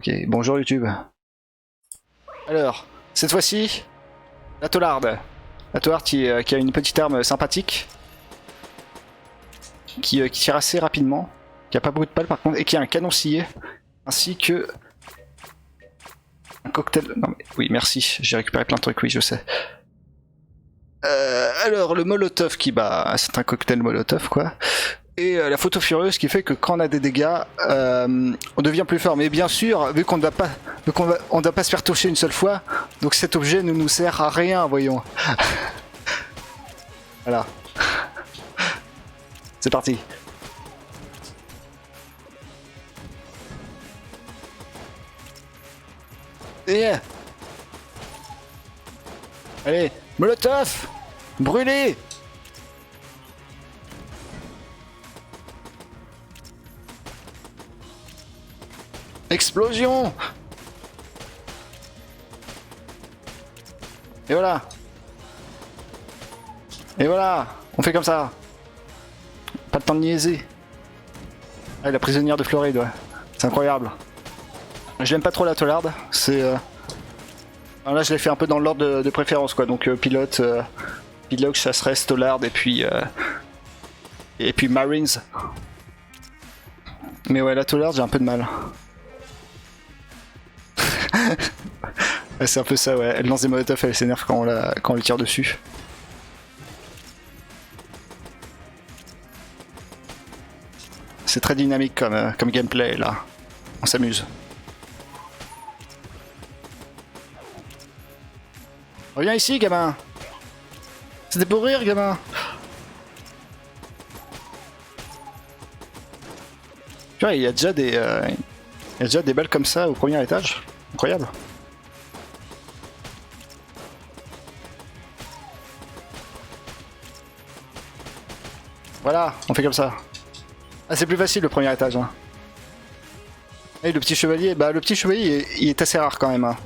Ok, bonjour YouTube. Alors, cette fois-ci, la Tollarde. La Tollarde qui a une petite arme sympathique. Qui tire assez rapidement. Qui a pas beaucoup de balles par contre. Et qui a un canon scié. Ainsi que... un cocktail... Non mais oui, merci. J'ai récupéré plein de trucs, oui, je sais. Alors, le Molotov qui bat... c'est un cocktail Molotov, quoi. Et la photo furieuse qui fait que quand on a des dégâts, on devient plus fort. Mais bien sûr, vu qu'on ne doit pas se faire toucher une seule fois, donc cet objet ne nous sert à rien, voyons. Voilà. C'est parti. Yeah. Allez, Molotov, brûlez. Explosion! Et voilà! Et voilà! On fait comme ça! Pas le temps de niaiser! Ah, la prisonnière de Floride, ouais. C'est incroyable. J'aime pas trop la Tollarde. C'est... Alors là, je l'ai fait un peu dans l'ordre de préférence, quoi. Donc, pilote, chasseresse, Tollarde, et puis Marines. Mais ouais, la Tollarde, j'ai un peu de mal. Ouais, c'est un peu ça, ouais. Elle lance des molotovs, elle s'énerve quand on lui tire dessus. C'est très dynamique comme gameplay, là. On s'amuse. Reviens ici, gamin. C'était pour rire, gamin. Tu vois, il y a déjà des balles comme ça au premier étage. Incroyable. Voilà, on fait comme ça. Ah, c'est plus facile le premier étage. Hein. Et le petit chevalier, bah le petit chevalier il est assez rare quand même. Hein.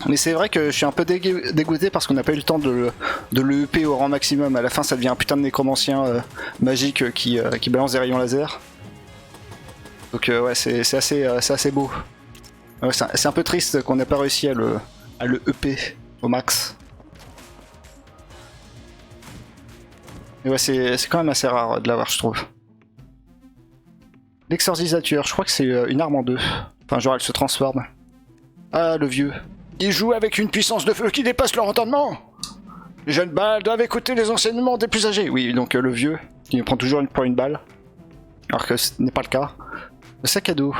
Mais c'est vrai que je suis un peu dégoûté parce qu'on n'a pas eu le temps de le EP au rang maximum. À la fin, ça devient un putain de nécromancien magique qui balance des rayons laser. Donc ouais, c'est assez beau. Ouais, c'est un peu triste qu'on n'ait pas réussi à le EP au max. Mais ouais, c'est quand même assez rare de l'avoir, je trouve. L'exorcisateur, je crois que c'est une arme en deux. Enfin, genre elle se transforme. Ah, le vieux. Il joue avec une puissance de feu qui dépasse leur entendement. Les jeunes balles doivent écouter les enseignements des plus âgés. Oui, donc le vieux, qui me prend toujours pour une balle. Alors que ce n'est pas le cas. Le sac à dos.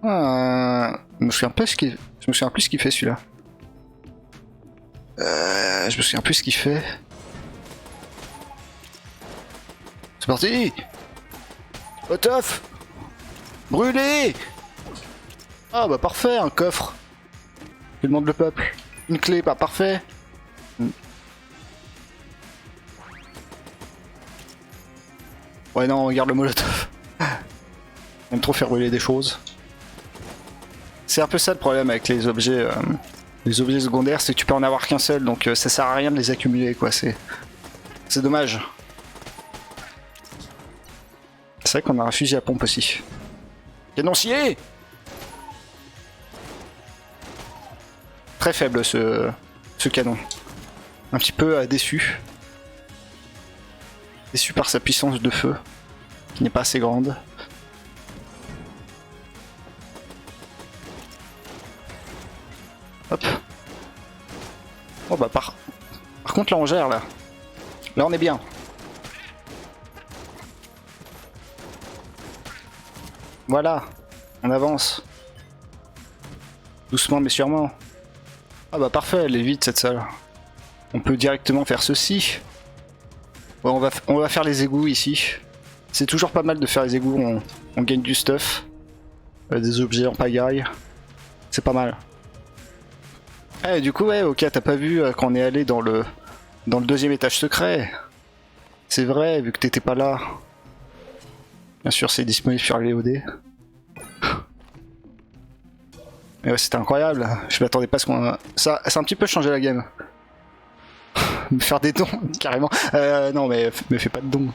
Je me souviens plus ce qu'il fait celui-là. Je me souviens plus ce qu'il fait. C'est parti! Molotov! Brûlez! Ah bah parfait, un coffre. Je demande le peuple. Une clé, bah parfait. Ouais non, regarde le Molotov. J'aime trop faire brûler des choses. C'est un peu ça le problème avec les objets secondaires, c'est que tu peux en avoir qu'un seul, donc ça sert à rien de les accumuler, quoi. C'est dommage. C'est vrai qu'on a un fusil à pompe aussi. Canoncier! Très faible ce canon. Un petit peu déçu. Déçu par sa puissance de feu, qui n'est pas assez grande. Hop. Oh bah par contre là on gère là. Là on est bien. Voilà. On avance. Doucement mais sûrement. Ah bah parfait, elle est vide cette salle. On peut directement faire ceci. Ouais, on va faire les égouts ici. C'est toujours pas mal de faire les égouts, on gagne du stuff. Des objets en pagaille. C'est pas mal. Eh, du coup, ouais, ok, t'as pas vu quand on est allé dans le deuxième étage secret. C'est vrai, vu que t'étais pas là. Bien sûr, c'est disponible sur LOD. Mais ouais, c'était incroyable. Je m'attendais pas à ce qu'on... Ça a un petit peu changé la game. Me faire des dons, carrément. Non, mais me fais pas de dons.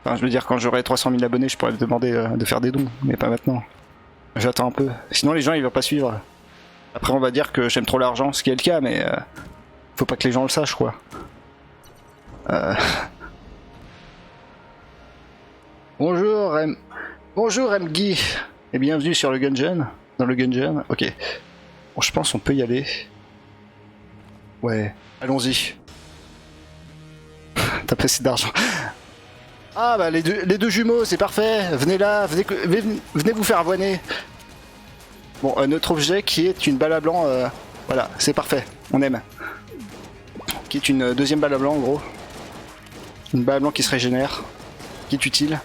Enfin, je veux dire, quand j'aurai 300 000 abonnés, je pourrais te demander de faire des dons, mais pas maintenant. J'attends un peu. Sinon les gens ils vont pas suivre. Après on va dire que j'aime trop l'argent, ce qui est le cas, mais faut pas que les gens le sachent quoi. Bonjour Bonjour MGui et bienvenue sur le Gungeon. Dans le Gungeon, ok. Bon, je pense on peut y aller. Ouais, allons-y. T'as pas assez d'argent. Ah bah les deux jumeaux, c'est parfait. Venez là, venez vous faire avoiner. Bon, notre objet qui est une balle à blanc, voilà, c'est parfait, on aime. Qui est une deuxième balle à blanc en gros. Une balle à blanc qui se régénère, qui est utile.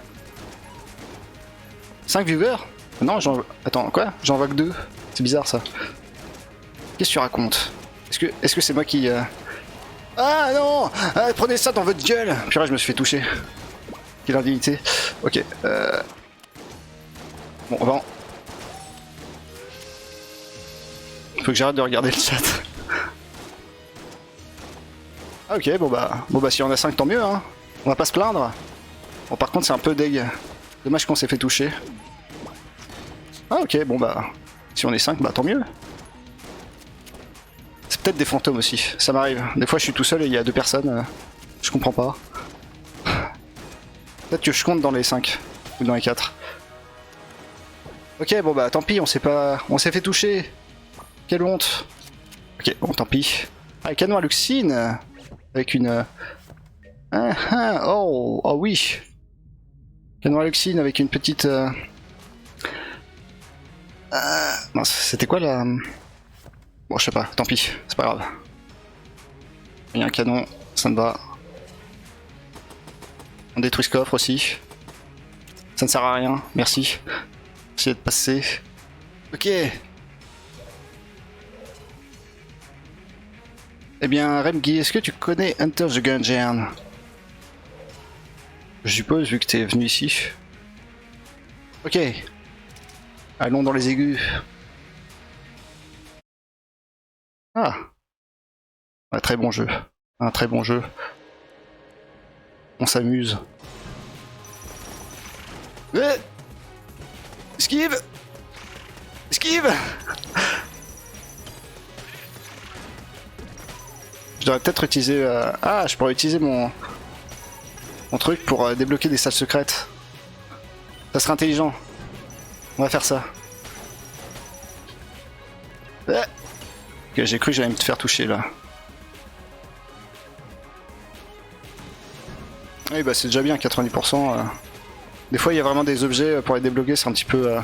5 viewers? Non, attends, quoi? J'en vois que 2. C'est bizarre ça. Qu'est-ce que tu racontes? Est-ce que c'est moi qui... Ah non! Ah, prenez ça dans votre gueule! Purée, je me suis fait toucher. Quelle indignité. Ok. Bon, on va en... Faut que j'arrête de regarder le chat. Ah ok, bon bah si on a 5 tant mieux hein. On va pas se plaindre. Bon par contre c'est un peu deg. Dommage qu'on s'est fait toucher. Ah ok, bon bah si on est 5 bah tant mieux. C'est peut-être des fantômes aussi, ça m'arrive. Des fois je suis tout seul et il y a 2 personnes. Je comprends pas. Peut-être que je compte dans les 5 ou dans les 4. Ok bon bah tant pis, on s'est fait toucher. Quelle honte. Ok bon tant pis. Ah canon à Luxine. Avec une... oh oui. Canon à Luxine avec une petite... mince, c'était quoi la... Bon je sais pas, tant pis, c'est pas grave. Il y a un canon, ça me va. On détruit ce coffre aussi. Ça ne sert à rien, merci. Essayez de passer. Ok. Eh bien, Remgi, est-ce que tu connais Enter the Gungeon? Je suppose, vu que t'es venu ici. Ok. Allons dans les aigus. Ah. Un très bon jeu. Un très bon jeu. On s'amuse. Esquive! Esquive! Je devrais peut-être utiliser... Ah, je pourrais utiliser mon truc pour débloquer des salles secrètes. Ça serait intelligent. On va faire ça. Ok, j'ai cru que j'allais me faire toucher là. Oui, bah c'est déjà bien, 90%. Des fois, il y a vraiment des objets pour les débloquer, c'est un petit peu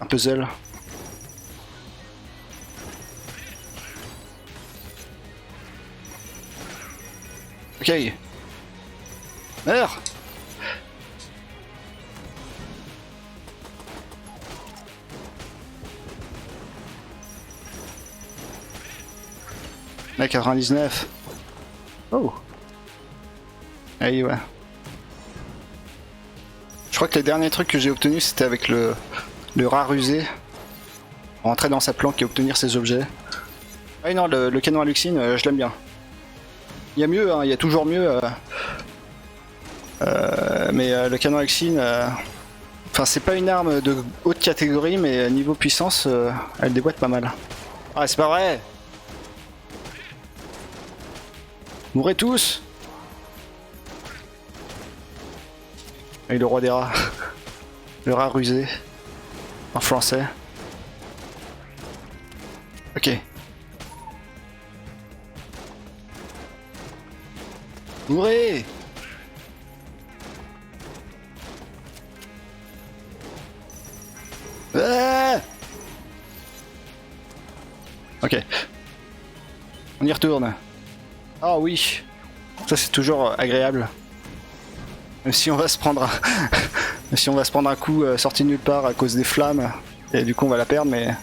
un puzzle. Ok. Meurs! Là, 99. Oh. Allez, ouais. Je crois que les derniers trucs que j'ai obtenus, c'était avec le rat rusé. Rentrer dans sa planque et obtenir ses objets. Ah non, le canon à Luxine, je l'aime bien. Il y a mieux, hein, il y a toujours mieux. Mais le canon à Luxine... Enfin, c'est pas une arme de haute catégorie, mais niveau puissance, elle déboîte pas mal. Ah, c'est pas vrai! Mourrez tous! Et le roi des rats. Le rat rusé. En français. Ok. Mourrez! Ah! Ok. On y retourne. Ah oui. Ça c'est toujours agréable. Même si on va se prendre un... Même si on va se prendre un coup sorti de nulle part à cause des flammes. Et du coup on va la perdre mais...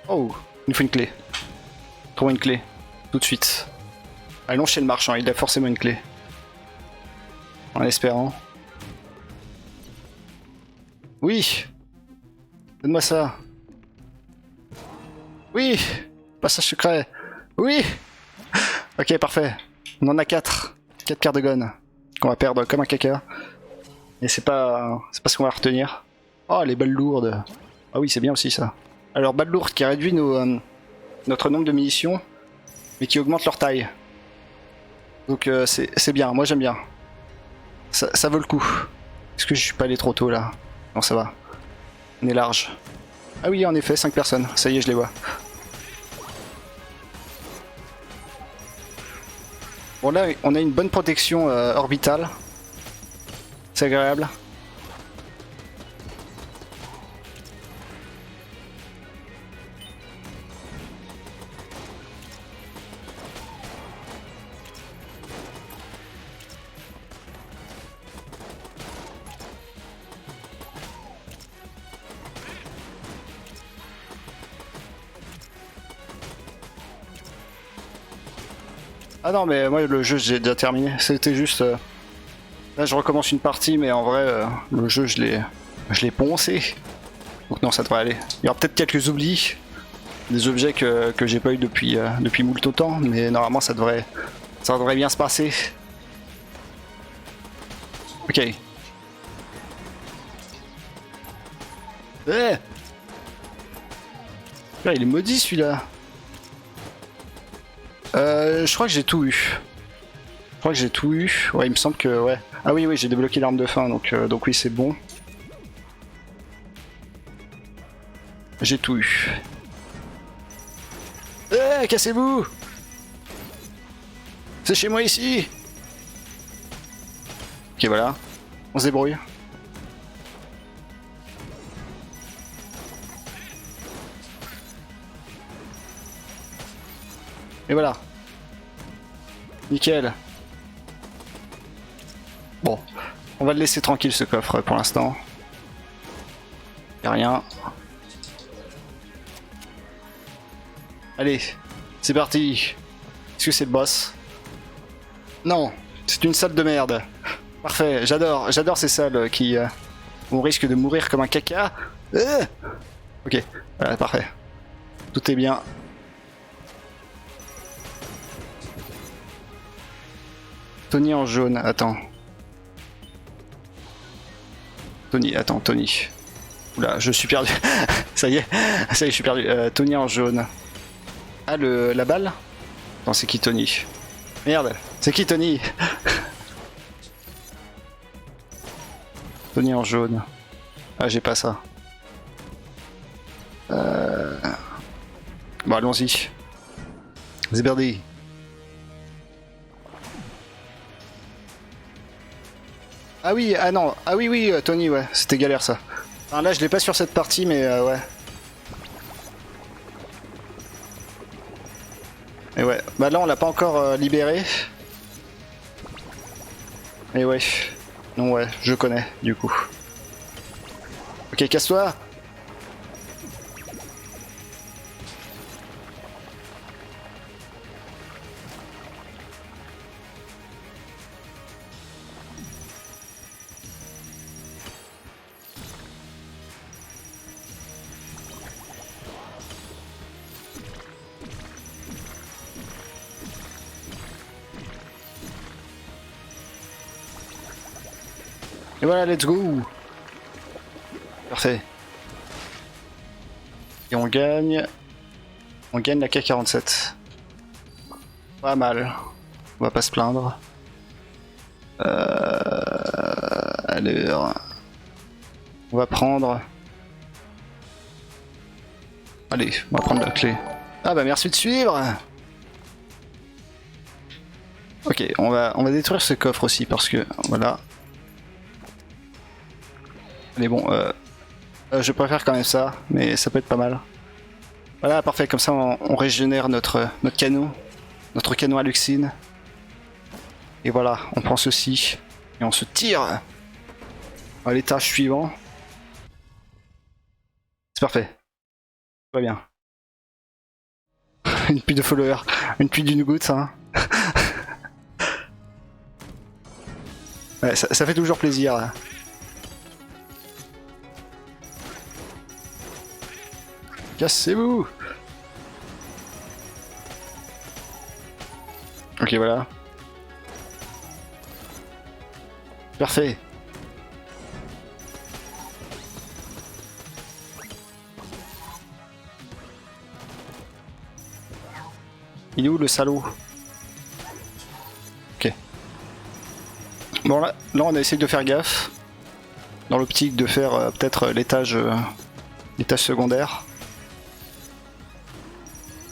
Oh, il nous faut une clé. Trouve une clé. Tout de suite. Allons chez le marchand, il a forcément une clé. En espérant. Oui! Donne-moi ça. Oui! Passage secret. Oui! Ok, parfait. On en a 4. 4 paires de guns qu'on va perdre comme un caca. Et c'est pas ce qu'on va retenir. Oh, les balles lourdes. Ah oui, c'est bien aussi ça. Alors, balles lourdes qui réduit notre nombre de munitions, mais qui augmente leur taille. Donc c'est bien, moi j'aime bien. Ça vaut le coup. Est-ce que je suis pas allé trop tôt là? Non, ça va. On est large. Ah oui, en effet, 5 personnes. Ça y est, je les vois. Bon là, on a une bonne protection orbitale. C'est agréable. Ah non, mais moi le jeu j'ai déjà terminé. C'était juste... Là je recommence une partie, mais en vrai le jeu je l'ai poncé. Donc non, ça devrait aller. Il y aura peut-être quelques oublis. Des objets que j'ai pas eu depuis moult temps, mais normalement ça devrait bien se passer. Ok. Eh, là, il est maudit celui-là. Je crois que j'ai tout eu. Ouais, il me semble que ouais. Ah oui, j'ai débloqué l'arme de fin, donc oui, c'est bon. J'ai tout eu. Eh, cassez-vous! C'est chez moi ici! Ok, voilà. On se débrouille. Et voilà. Nickel. Bon. On va le laisser tranquille ce coffre pour l'instant. Y'a rien. Allez. C'est parti. Est-ce que c'est le boss? Non. C'est une salle de merde. Parfait. J'adore ces salles qui... où on risque de mourir comme un caca. Ok. Voilà, parfait. Tout est bien. Tony en jaune, attends. Tony. Oula, je suis perdu. ça y est, je suis perdu. Tony en jaune. Ah, la balle? Non, c'est qui Tony? Merde, c'est qui Tony? Tony en jaune. Ah, j'ai pas ça. Bon, allons-y. Zberdi. Ah oui, ah non, ah oui, Tony, ouais, c'était galère ça. Enfin, là, je l'ai pas sur cette partie, mais ouais. Et ouais, bah là, on l'a pas encore libéré. Et ouais, non, ouais, je connais, du coup. Ok, casse-toi. Et voilà, let's go. Parfait. Et on gagne la K47. Pas mal. On va pas se plaindre. Alors... On va prendre... Allez, on va prendre la clé. Ah bah merci de suivre. Ok, on va détruire ce coffre aussi parce que... Voilà. Mais bon, je préfère quand même ça, mais ça peut être pas mal. Voilà, parfait, comme ça on régénère notre canon, notre canon à luxine. Et voilà, on prend ceci, et on se tire à l'étage suivant. C'est parfait. Tout va bien. Une pluie de followers, une pluie d'une goutte, hein. Ouais, ça fait toujours plaisir, là. Cassez-vous! Ok, voilà. Parfait. Il est où le salaud? Ok. Bon là on a essayé de faire gaffe. Dans l'optique de faire peut-être l'étage secondaire.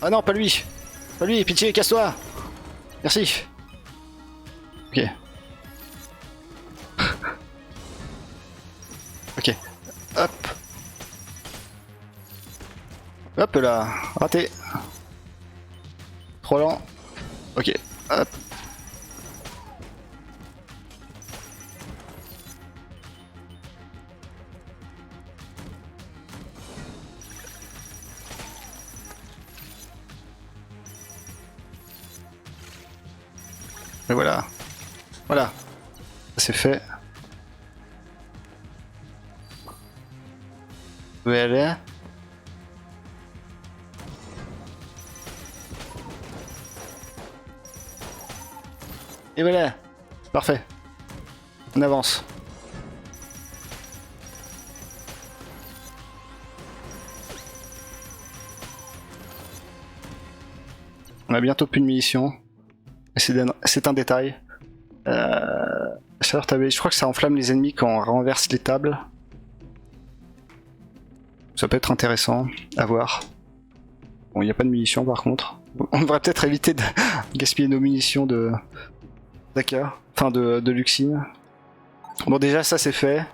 Ah non, pas lui. Pas lui, pitié, casse-toi. Merci. Ok. Ok. Hop. Hop là. Raté. Trop lent. Ok. Hop. Et voilà. Voilà. Ça c'est fait. Voilà. Et voilà. Parfait. On avance. On a bientôt plus de munitions. C'est un détail. Je crois que ça enflamme les ennemis quand on renverse les tables. Ça peut être intéressant à voir. Bon, il n'y a pas de munitions par contre. On devrait peut-être éviter de gaspiller nos munitions de Daka, enfin de Luxine. Bon, déjà ça c'est fait.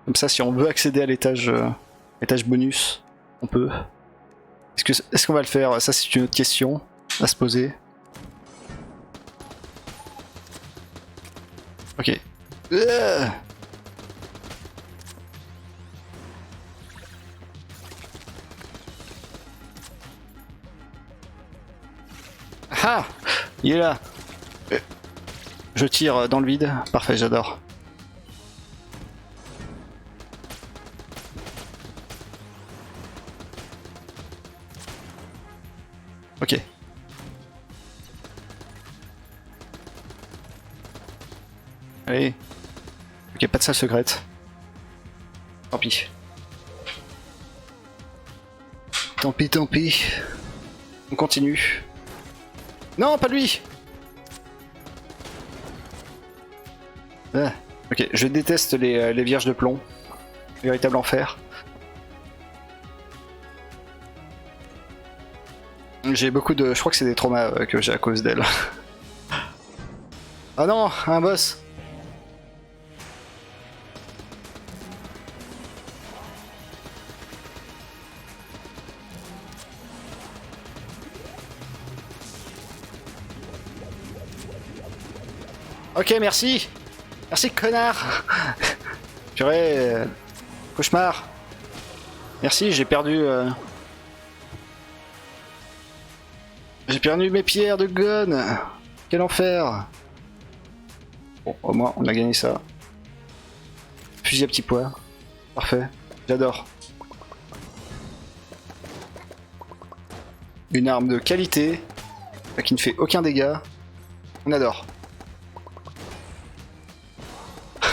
Comme ça, si on veut accéder à l'étage bonus, on peut. Est-ce qu'on va le faire? Ça c'est une autre question à se poser. Ok. Ah! Il est là! Je tire dans le vide. Parfait, j'adore. Ok. Allez. Ok, pas de salle secrète. Tant pis. Tant pis, tant pis. On continue. Non, pas lui! Ah, ok, je déteste les vierges de plomb. Véritable enfer. J'ai beaucoup de... Je crois que c'est des traumas que j'ai à cause d'elle. Ah non, un boss! Ok, merci! Merci, connard! Purée... Cauchemar! Merci, j'ai perdu... J'ai perdu mes pierres de gun! Quel enfer! Bon, au moins, on a gagné ça. Fusil à petit pois. Parfait. J'adore. Une arme de qualité, qui ne fait aucun dégât. On adore.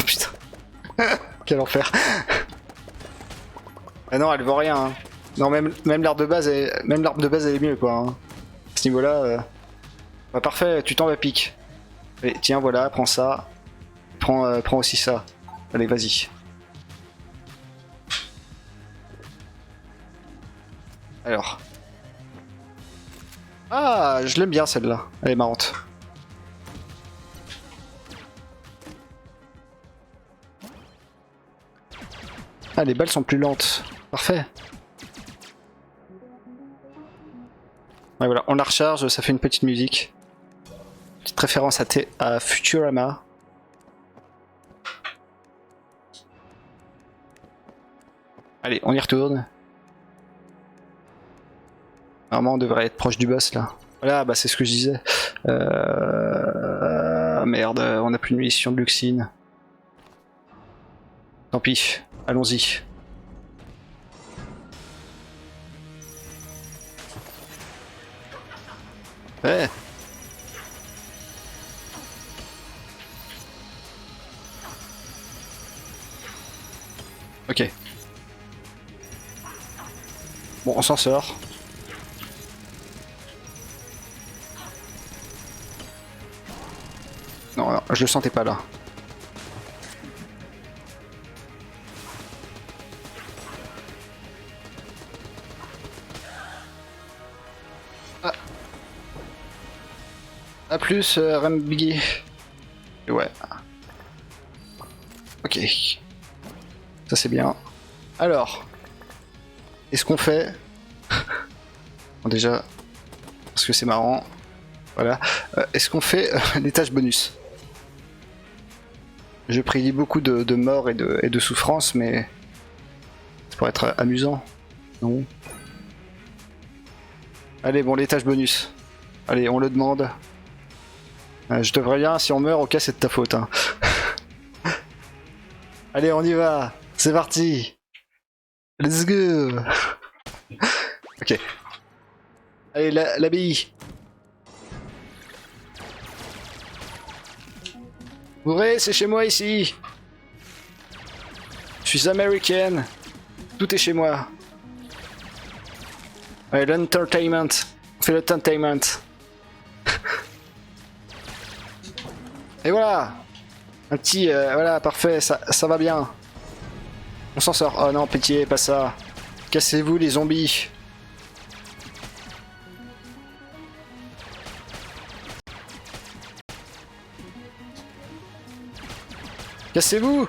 Putain. Quel enfer. Ah non, elle vaut rien. Hein. Non, même l'arme de base, elle est mieux quoi. Hein. À ce niveau-là, bah, parfait. Tu t'en vas pique. Allez, tiens, voilà, prends ça. Prends aussi ça. Allez, vas-y. Alors. Ah, je l'aime bien celle-là. Elle est marrante. Ah, les balles sont plus lentes. Parfait. Ouais, voilà, on la recharge, ça fait une petite musique. Petite référence à Futurama. Allez, on y retourne. Normalement, on devrait être proche du boss là. Voilà, bah c'est ce que je disais. Merde, on n'a plus de munitions de Luxine. Tant pis, allons-y. Ouais. Ok. Bon, on s'en sort. Non, non, je le sentais pas là. Ah. A plus, Rambiggy. Ouais. Ok. Ça c'est bien. Alors. Est-ce qu'on fait... Bon, déjà, parce que c'est marrant. Voilà. Est-ce qu'on fait des tâches bonus? Je prédis beaucoup de morts et de souffrances, mais ça pourrait être amusant. Non. Allez, bon, les tâches bonus. Allez, on le demande. Je te préviens, si on meurt, ok, c'est de ta faute. Hein. Allez, on y va. C'est parti. Let's go. Ok. Allez, l'abbaye. Ouvrez, c'est chez moi ici. Je suis américaine. Tout est chez moi. Ouais, l'entertainment. On fait l'entertainment. Et voilà. Un petit... voilà, parfait, ça va bien. On s'en sort. Oh non, pitié, pas ça. Cassez-vous les zombies. Cassez-vous.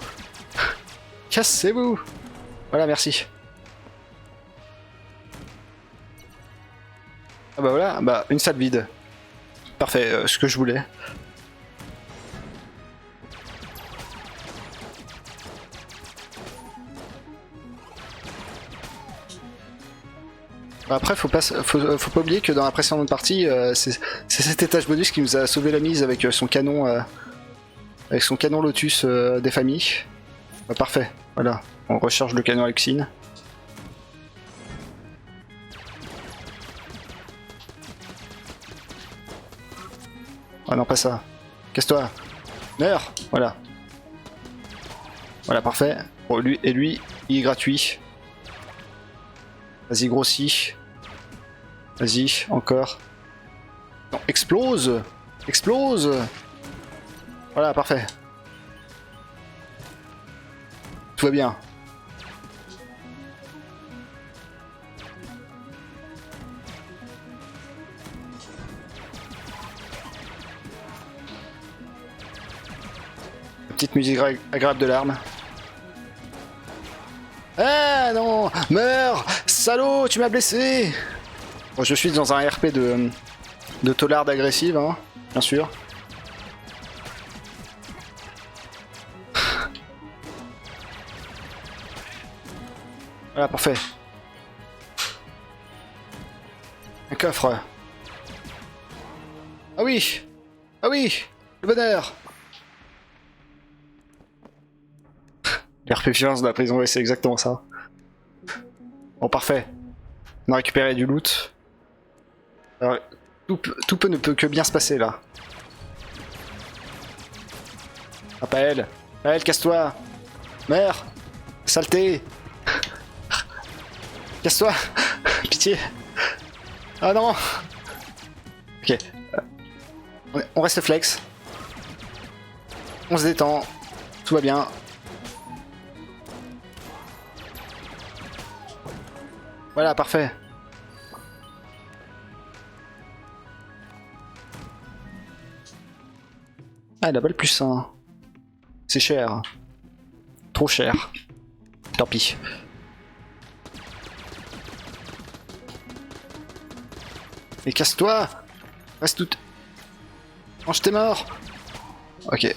Cassez-vous. Voilà, merci. Ah bah voilà, bah une salle vide. Parfait, ce que je voulais. Après, faut pas oublier que dans la précédente partie, c'est cet étage bonus qui nous a sauvé la mise avec son canon, Lotus des familles. Bah, parfait, voilà. On recharge le canon Alexine. Ah non, pas ça. Casse-toi. Meurs. Voilà. Voilà, parfait. Bon, lui, il est gratuit. Vas-y, grossis. Vas-y, encore. Non, explose. Explose. Voilà, parfait. Tout va bien. Petite musique agréable de larmes. Ah non! Meurs! Salaud, tu m'as blessé! Bon, je suis dans un RP de taularde agressive, hein, bien sûr. Voilà, parfait. Un coffre. Ah oui! Ah oui! Le bonheur! RP violence de la prison, ouais, c'est exactement ça. Bon, parfait. On a récupéré du loot. Alors, tout ne peut que bien se passer là. Ah, pas elle. Pas elle, casse-toi. Meurs. Saleté. Casse-toi. Pitié. Ah non. Ok. On reste flex. On se détend. Tout va bien. Voilà, parfait. Ah, la balle plus 1. C'est cher. Trop cher. Tant pis. Mais casse-toi. Reste tout... Mange tes morts. Ok,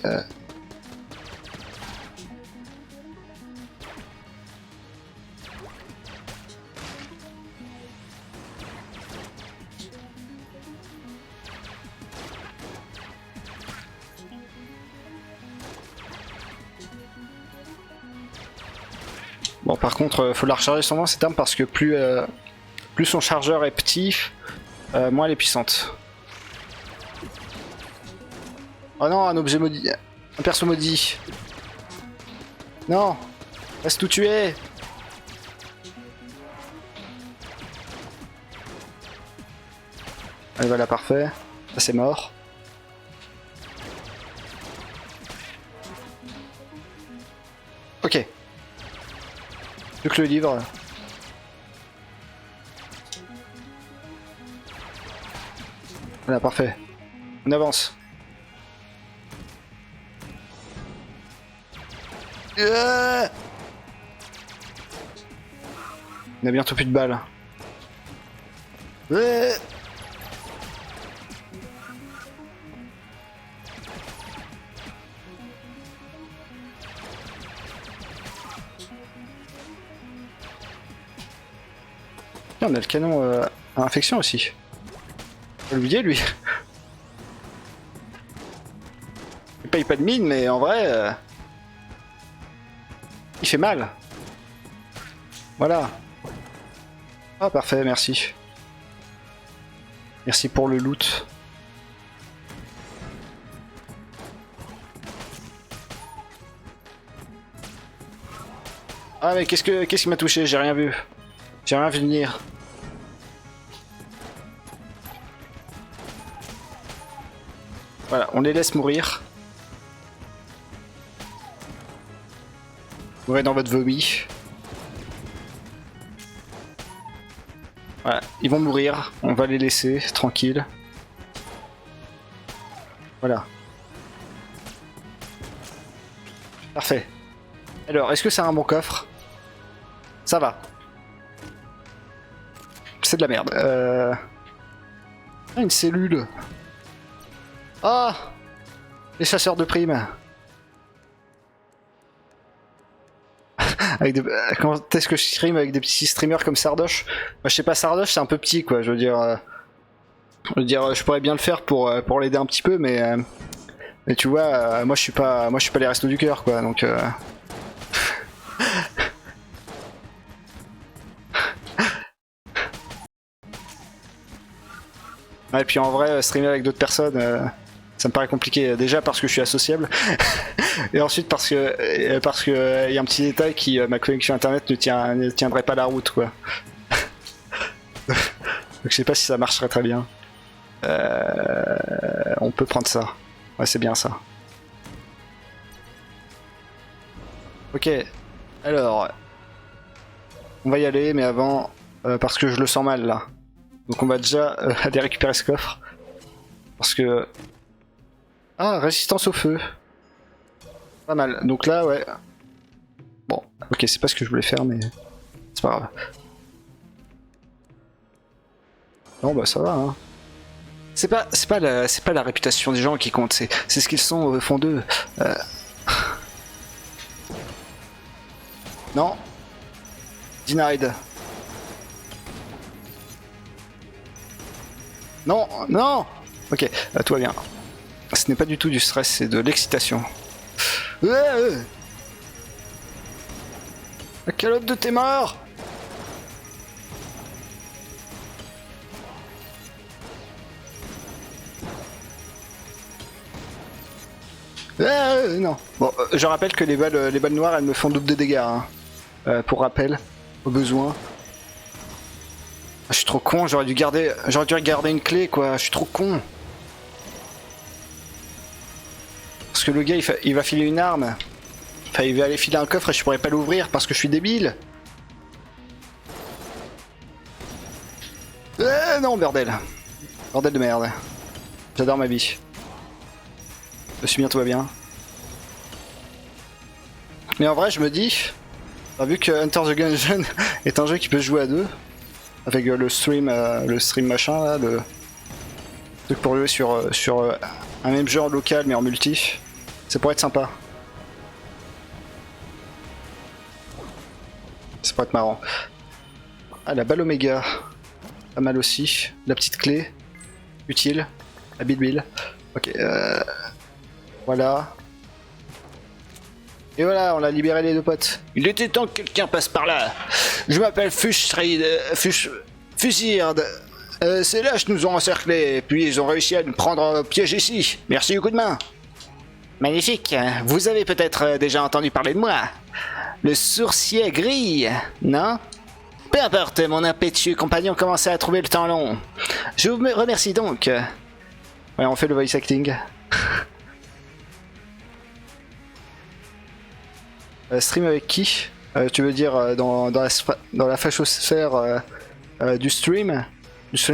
Bon, par contre, faut la recharger souvent cette arme parce que plus son chargeur est petit, moins elle est puissante. Oh non, un objet maudit. Un perso maudit. Non. Reste tout tuer. Allez, voilà, parfait. Ça, c'est mort. Ok. Plus que le livre. Voilà, parfait. On avance. On a bientôt plus de balles. On a le canon à infection aussi. Faut l'oublier lui. Il paye pas de mine, mais en vrai, il fait mal. Voilà. Ah parfait, merci. Merci pour le loot. Ah mais qu'est-ce qui m'a touché? J'ai rien vu. J'ai rien vu venir. Voilà, on les laisse mourir. Mourez dans votre vomi. Voilà, ils vont mourir. On va les laisser tranquilles. Voilà. Parfait. Alors, est-ce que c'est un bon coffre? Ça va. C'est de la merde. Ah, une cellule. Ah, les chasseurs de primes. Avec des... Quand est-ce que je stream avec des petits streamers comme Sardoche? Bah, je sais pas, Sardoche c'est un peu petit quoi, je veux dire... je pourrais bien le faire pour l'aider un petit peu, mais tu vois, moi je suis pas les restos du cœur quoi, donc... Ouais, et puis en vrai, streamer avec d'autres personnes, ça me paraît compliqué. Déjà parce que je suis associable, et ensuite parce que y a un petit détail qui, ma connexion internet ne tiendrait pas la route, quoi. Donc je sais pas si ça marcherait très bien. On peut prendre ça. Ouais, c'est bien ça. Ok. Alors, on va y aller, mais avant, parce que je le sens mal là. Donc on va déjà aller récupérer ce coffre. Parce que... Ah, résistance au feu. Pas mal. Donc là, ouais. Bon, ok, c'est pas ce que je voulais faire, mais... C'est pas grave. Non, bah ça va, hein. C'est pas la réputation des gens qui compte, c'est ce qu'ils sont au fond d'eux. Non. Denied. Non, non. Ok, tout va bien. Ce n'est pas du tout du stress, c'est de l'excitation. La calotte de tes morts. Non. Bon, je rappelle que les balles noires, elles me font double de dégâts. Hein. Pour rappel, au besoin. Je suis trop con, j'aurais dû garder une clé quoi, je suis trop con. Parce que le gars il va filer une arme. Enfin il va aller filer un coffre et je pourrais pas l'ouvrir parce que je suis débile. Non bordel. Bordel de merde. J'adore ma vie. Je suis bien, tout va bien. Mais en vrai je me dis, vu que Enter the Gungeon est un jeu qui peut se jouer à deux, avec le stream machin là, le truc pour jouer sur un même jeu en local mais en multi, ça pourrait être sympa. Ça pourrait être marrant. Ah, la balle Oméga, pas mal aussi. La petite clé, utile. La Bill. Ok, voilà. Et voilà, on a libéré les deux potes. Il était temps que quelqu'un passe par là. Je m'appelle Fusird. Ces lâches nous ont encerclés, puis ils ont réussi à nous prendre au piège ici. Merci du coup de main. Magnifique. Vous avez peut-être déjà entendu parler de moi. Le sourcier gris, non? Peu importe, mon impétueux compagnon commençait à trouver le temps long. Je vous remercie donc. Ouais, on fait le voice acting. Stream avec qui? Tu veux dire dans la fachosphère du stream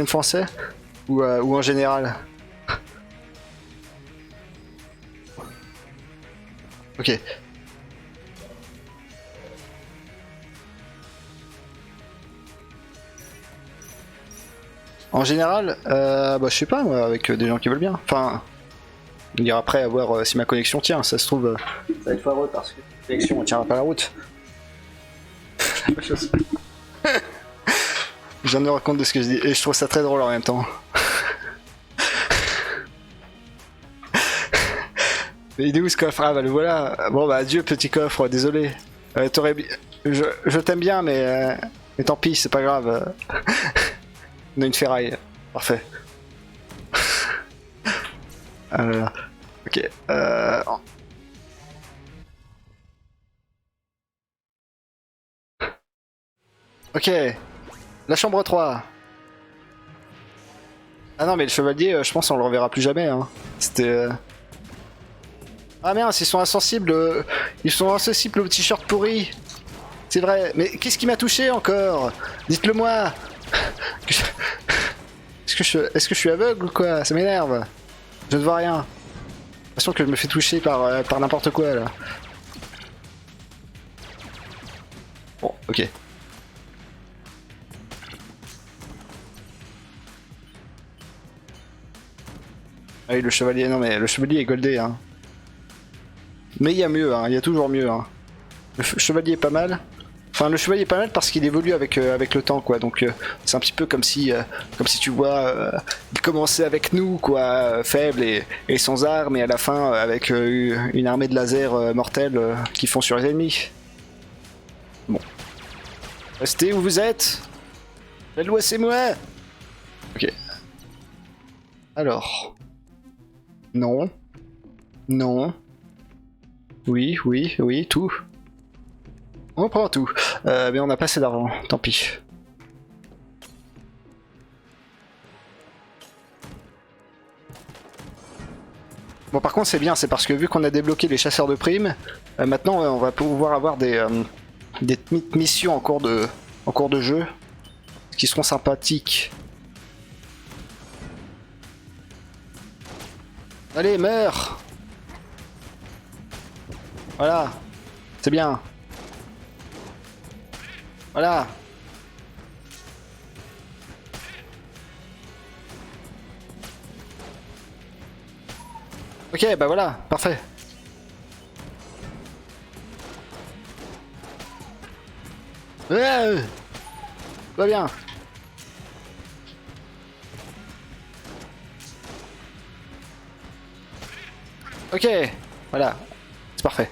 français? Ou en général? Ok. En général, bah je sais pas moi, avec des gens qui veulent bien. Enfin, on ira après à voir si ma connexion tient. Ça se trouve, ça va être foireux parce que la connexion ne tiendra pas la route. Je viens de me rendre compte de ce que je dis et je trouve ça très drôle en même temps. Mais il est où ce coffre? Ah bah le voilà. Bon bah adieu petit coffre, désolé. Je t'aime bien mais tant pis, c'est pas grave. On a une ferraille. Parfait. Ah là là. Ok. Ok. La chambre 3. Ah non mais le chevalier, je pense on le reverra plus jamais. Hein. C'était... Ah merde, ils sont insensibles. Ils sont insensibles au t-shirt pourri. C'est vrai. Mais qu'est-ce qui m'a touché encore? Dites-le moi. Est-ce que je suis aveugle ou quoi? Ça m'énerve. Je ne vois rien. J'ai l'impression que je me fais toucher par n'importe quoi là. Bon, ok. Ah oui, le chevalier, non mais le chevalier est goldé hein. Mais il y a mieux, hein. Il y a toujours mieux hein. Le chevalier est pas mal. Enfin, le chevalier est pas mal parce qu'il évolue avec le temps, quoi. Donc, c'est un petit peu comme si tu vois, il commençait avec nous, quoi, faible et sans armes, et à la fin, avec une armée de lasers mortels qui font sur les ennemis. Bon. Restez où vous êtes. La loi, c'est moi. Ok. Alors. Non. Non. Oui, oui, oui, tout. On prend tout. Mais on n'a pas assez d'argent, tant pis. Bon par contre c'est bien, c'est parce que vu qu'on a débloqué les chasseurs de primes, maintenant on va pouvoir avoir des missions en cours de jeu qui seront sympathiques. Allez, meurs! Voilà, c'est bien. Voilà. Ok, bah voilà, parfait. Va bien. Ok, voilà, c'est parfait.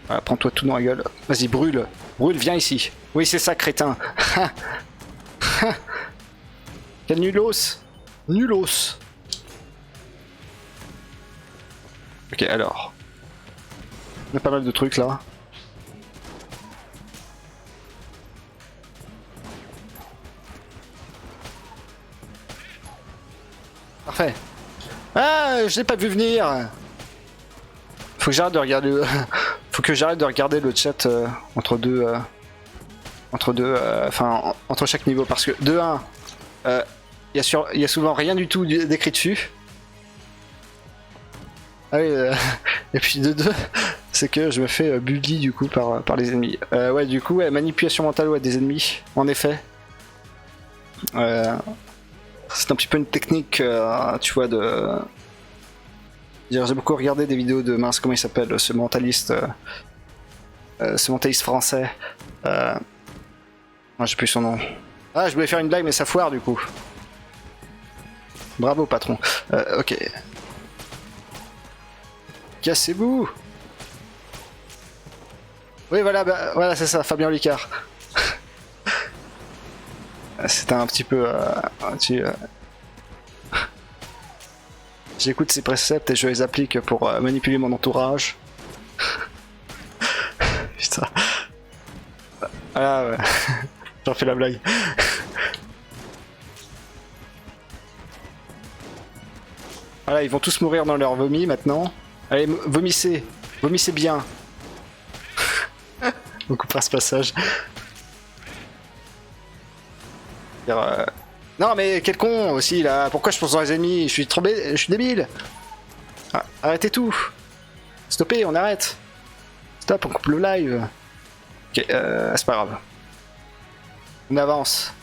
Voilà, prends-toi tout dans la gueule. Vas-y, brûle. Brûle, viens ici. Oui, c'est ça, crétin. Quel nulos. Nulos. Ok, alors. On a pas mal de trucs là. Parfait. Ah, je l'ai pas vu venir. Faut que j'arrête de regarder. Faut que j'arrête de regarder le chat entre deux. Enfin, entre chaque niveau. Parce que de 1, il y a souvent rien du tout d'écrit dessus. Ah oui, et puis de 2, c'est que je me fais bully du coup par les ennemis. Ouais, du coup, ouais, manipulation mentale ouais, des ennemis, en effet. C'est un petit peu une technique, tu vois, de... J'ai beaucoup regardé des vidéos de mince, comment il s'appelle, ce mentaliste français. Ah, j'ai plus son nom. Ah, je voulais faire une blague, mais ça foire du coup. Bravo, patron. Ok. Cassez-vous! Oui, voilà, bah, voilà, c'est ça, Fabien Licard. C'était un petit peu... J'écoute ses préceptes et je les applique pour manipuler mon entourage. Putain. Ah ouais. J'en fais la blague. Voilà, ils vont tous mourir dans leur vomi maintenant. Allez, vomissez. Vomissez bien. On coupera ce passage. Non mais quel con aussi là. Pourquoi je pense dans les ennemis? Je suis débile. Ah, arrêtez tout. Stoppez, on arrête. Stop, on coupe le live. Ok, c'est pas grave. On avance.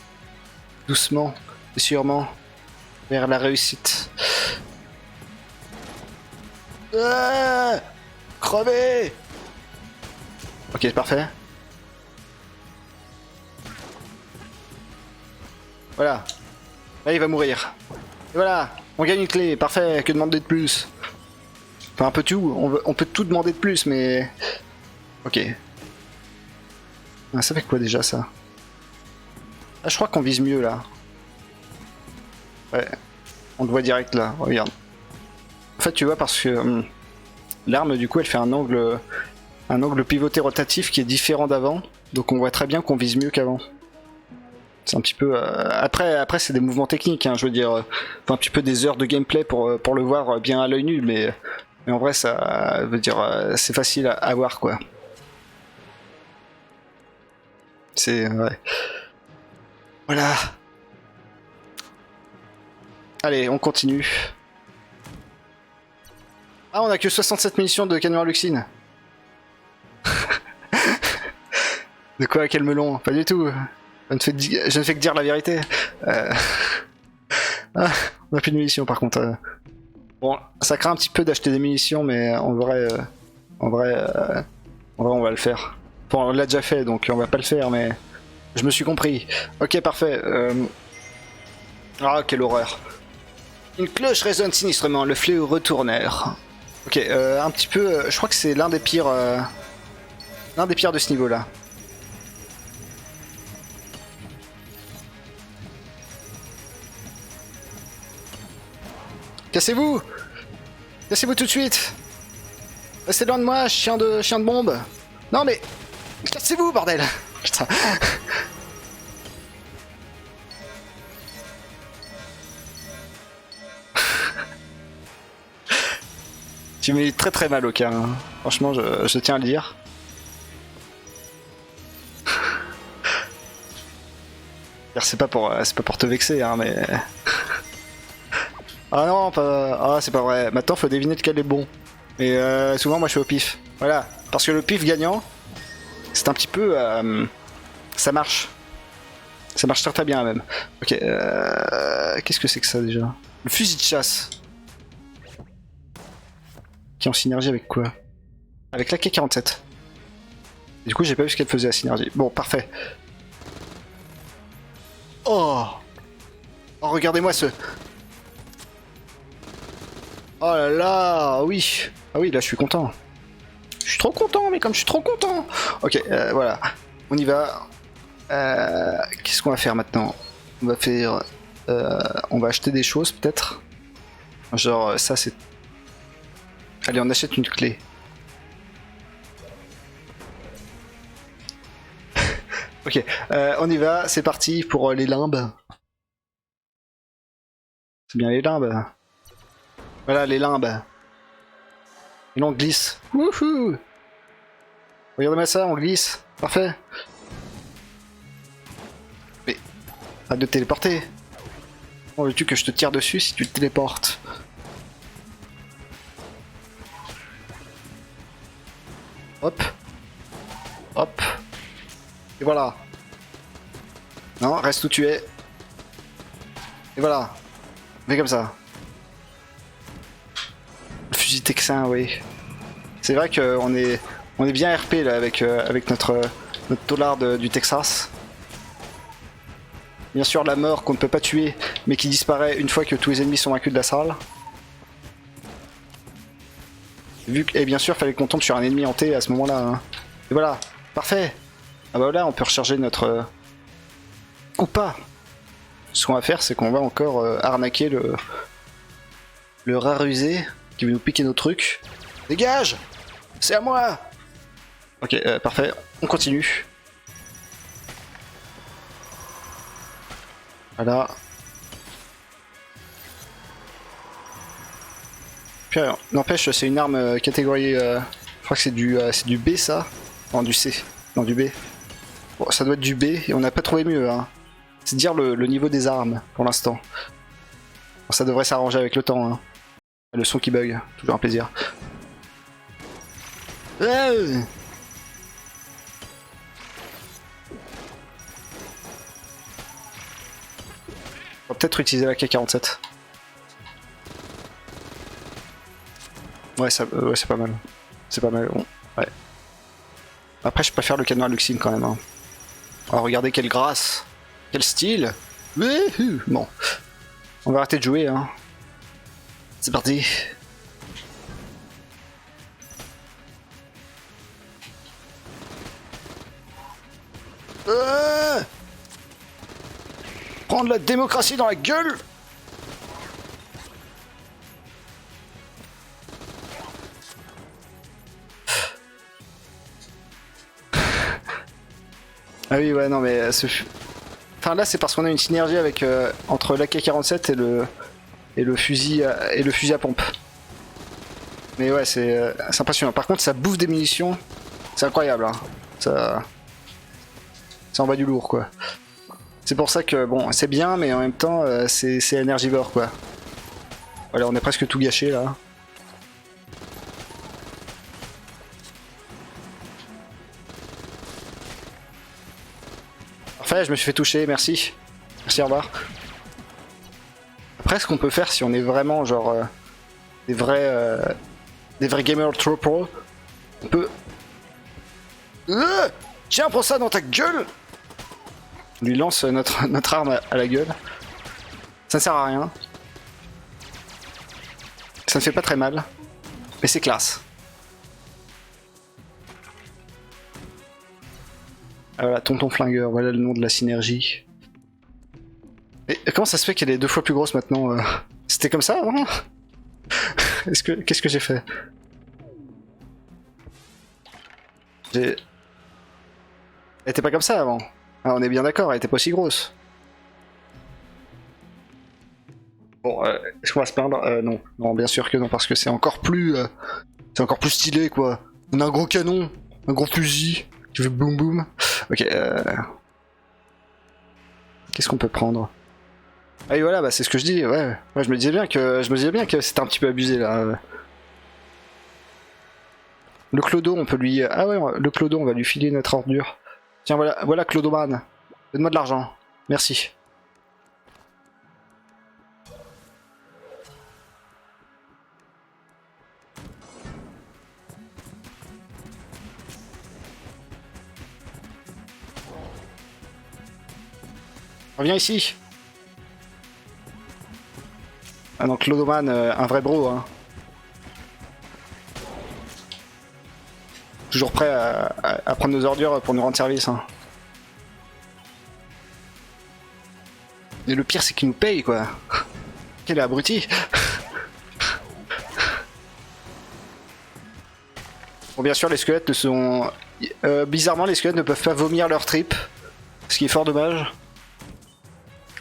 Doucement et sûrement vers la réussite. Crevez. Ok, parfait. Voilà. Là, il va mourir. Et voilà, on gagne une clé. Parfait, que demander de plus? Enfin, un peu tout. On peut tout demander de plus, mais... Ok. Ah, ça fait quoi déjà, ça? Ah, je crois qu'on vise mieux, là. Ouais. On le voit direct, là. Regarde. En fait, tu vois, parce que... l'arme, du coup, elle fait un angle pivoté rotatif qui est différent d'avant. Donc on voit très bien qu'on vise mieux qu'avant. C'est un petit peu... Après c'est des mouvements techniques, hein, je veux dire... faut un petit peu des heures de gameplay pour le voir bien à l'œil nu, mais en vrai, ça veut dire... c'est facile à voir, quoi. C'est... Ouais. Voilà. Allez, on continue. Ah, on a que 67 munitions de canon à Luxine. De quoi? Quel melon? Pas du tout. Je ne fais que dire la vérité. Ah, on a plus de munitions par contre. Bon, ça craint un petit peu d'acheter des munitions, mais en vrai, on va le faire. Bon, on l'a déjà fait, donc on va pas le faire, mais je me suis compris. Ok, parfait. Ah, quelle horreur. Une cloche résonne sinistrement, le fléau retourneur. Ok, un petit peu... je crois que c'est l'un des pires de ce niveau-là. Cassez-vous! Cassez-vous tout de suite! Restez loin de moi, chien de bombe! Non mais... Cassez-vous, bordel! Putain. Tu m'as très très mal au cœur, hein. Franchement, je tiens à le dire. C'est pas pour te vexer, hein, mais... Ah non, pas... Ah, c'est pas vrai. Maintenant, faut deviner lequel est bon. Et souvent, moi, je suis au pif. Voilà. Parce que le pif gagnant, c'est un petit peu... ça marche. Ça marche très très bien, même. Ok, qu'est-ce que c'est que ça, déjà? Le fusil de chasse. Qui est en synergie avec quoi? Avec la K47. Du coup, j'ai pas vu ce qu'elle faisait, la synergie. Bon, parfait. Oh! Oh, regardez-moi ce... Oh là là, oui. Ah oui, là je suis content. Je suis trop content, mais comme je suis trop content. Ok, voilà. On y va. Qu'est-ce qu'on va faire maintenant? On va faire... on va acheter des choses peut-être. Genre ça c'est... Allez, on achète une clé. Ok, on y va, c'est parti pour les limbes. C'est bien les limbes. Voilà, les limbes. Et là, on glisse. Wouhou! Regardez-moi ça, on glisse. Parfait. Mais, arrête de te téléporter. Comment veux-tu que je te tire dessus si tu te téléportes? Hop. Hop. Et voilà. Non, reste où tu es. Et voilà. Fais comme ça. Le fusil texan, oui. C'est vrai qu'on est bien RP là avec notre dollar du Texas. Bien sûr la mort qu'on ne peut pas tuer, mais qui disparaît une fois que tous les ennemis sont vaincus de la salle. Et bien sûr, fallait qu'on tombe sur un ennemi hanté à ce moment-là. Hein. Et voilà, parfait. Ah bah là, on peut recharger notre... Ou pas. Ce qu'on va faire, c'est qu'on va encore arnaquer Le rat rusé qui veut nous piquer nos trucs. Dégage! C'est à moi! Ok, parfait. On continue. Voilà. Puis n'empêche, c'est une arme catégorie... je crois que c'est du B ça? Non, du C. Non, du B. Bon, ça doit être du B et on n'a pas trouvé mieux. Hein. C'est dire le niveau des armes pour l'instant. Bon, ça devrait s'arranger avec le temps. Hein. Le son qui bug, toujours un plaisir. On va peut-être utiliser la K47. Ouais, c'est pas mal. C'est pas mal. Bon, ouais. Après, je préfère le canon Luxine quand même. Hein. Oh, regardez quelle grâce, quel style. Bon, on va arrêter de jouer. Hein. C'est parti. Prendre la démocratie dans la gueule. Ah oui, ouais, non, mais enfin là, c'est parce qu'on a une synergie avec entre l'AK-47 et le fusil à pompe. Mais ouais, c'est impressionnant. Par contre, ça bouffe des munitions. C'est incroyable. Hein. Ça en va du lourd, quoi. C'est pour ça que bon, c'est bien, mais en même temps, c'est énergivore, quoi. Voilà, on a presque tout gâché là. Parfait, je me suis fait toucher, merci. Merci, au revoir. Après, ce qu'on peut faire si on est vraiment genre des vrais gamers trop pro, on peut... Tiens, prends ça dans ta gueule! On lui lance notre arme à la gueule. Ça ne sert à rien. Ça ne fait pas très mal. Mais c'est classe. Ah, voilà, Tonton Flingueur, voilà le nom de la synergie. Et comment ça se fait qu'elle est 2 fois plus grosse maintenant C'était comme ça avant? Qu'est-ce que j'ai fait? Elle était pas comme ça avant. Ah, on est bien d'accord, elle était pas aussi grosse. Bon, est-ce qu'on va se plaindre? Non, non, bien sûr que non, parce que c'est encore plus stylé, quoi. On a un gros canon, un gros fusil, qui fait boum boum. Ok, qu'est-ce qu'on peut prendre? Ah oui, voilà, bah c'est ce que je dis, ouais. Ouais, je me disais bien que c'était un petit peu abusé, là. Le clodo, on peut lui... Ah ouais, le clodo, on va lui filer notre ordure. Tiens, voilà Clodoman. Donne-moi de l'argent. Merci. Reviens ici. Ah non, Clodoman, un vrai bro, hein. Toujours prêt à prendre nos ordures pour nous rendre service, hein. Et le pire, c'est qu'il nous paye, quoi. Quel abruti. Bon, bien sûr, les squelettes ne sont... bizarrement, les squelettes ne peuvent pas vomir leur tripes. Ce qui est fort dommage.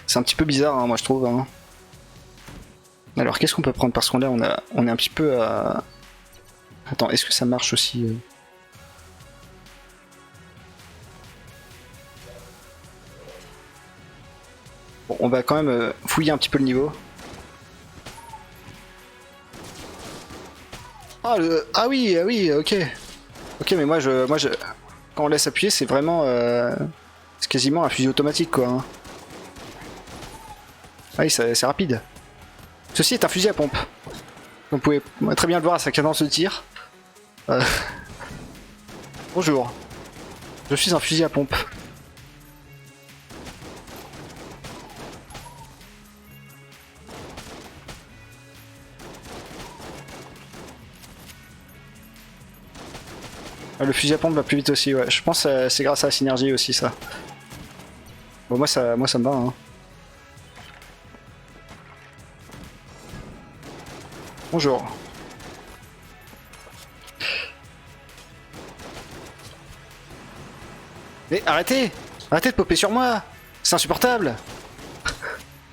C'est un petit peu bizarre, hein, moi, je trouve. Hein. Alors, qu'est-ce qu'on peut prendre? Parce qu'on là, on est un petit peu à... Attends, est-ce que ça marche aussi Bon, on va quand même fouiller un petit peu le niveau. Ah, ah oui, ok. Ok, mais moi, quand on laisse appuyer, c'est vraiment... c'est quasiment un fusil automatique, quoi. Hein. Ah oui, c'est rapide. Ceci est un fusil à pompe. Vous pouvez très bien le voir à sa cadence de tir. Bonjour. Je suis un fusil à pompe. Le fusil à pompe va plus vite aussi, ouais. Je pense que c'est grâce à la synergie aussi, ça. Bon, moi ça me va, hein. Bonjour. Mais arrêtez! Arrêtez de popper sur moi! C'est insupportable!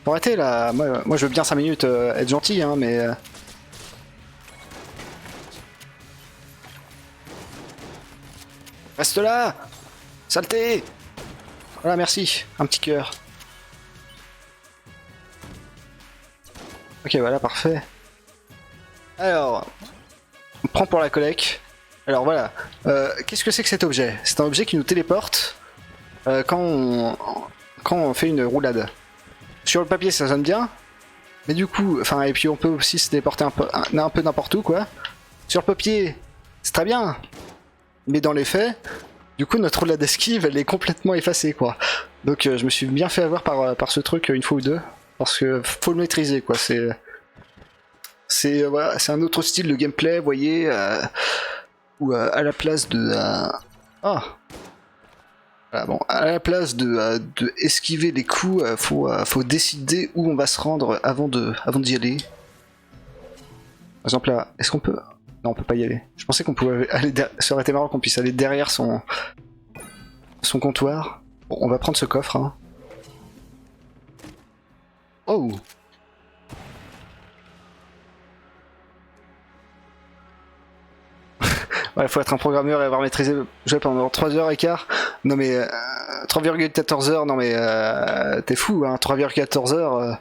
Faut arrêter là, moi je veux bien 5 minutes être gentil hein, mais... Reste là! Saleté! Voilà, merci. Un petit cœur. Ok, voilà, parfait. Alors, on prend pour la collecte. Alors voilà, qu'est-ce que c'est que cet objet? C'est un objet qui nous téléporte quand on fait une roulade. Sur le papier ça sonne bien, mais du coup, enfin et puis on peut aussi se téléporter un peu n'importe où quoi. Sur le papier, c'est très bien, mais dans les faits, du coup notre roulade d'esquive elle est complètement effacée quoi. Donc je me suis bien fait avoir par ce truc une fois ou deux, parce que faut le maîtriser quoi. Voilà, c'est un autre style de gameplay, vous voyez. Ou à la place de... Ah voilà, bon, à la place de esquiver les coups, faut décider où on va se rendre avant d'y aller. Par exemple là, est-ce qu'on peut... Non, on peut pas y aller. Je pensais qu'on pouvait aller... Ça aurait été marrant qu'on puisse aller derrière son comptoir. Bon, on va prendre ce coffre. Hein. Oh! Ouais, faut être un programmeur et avoir maîtrisé le jeu pendant 3h15. Non mais 3,14 heures, non mais t'es fou hein, 3,14 heures.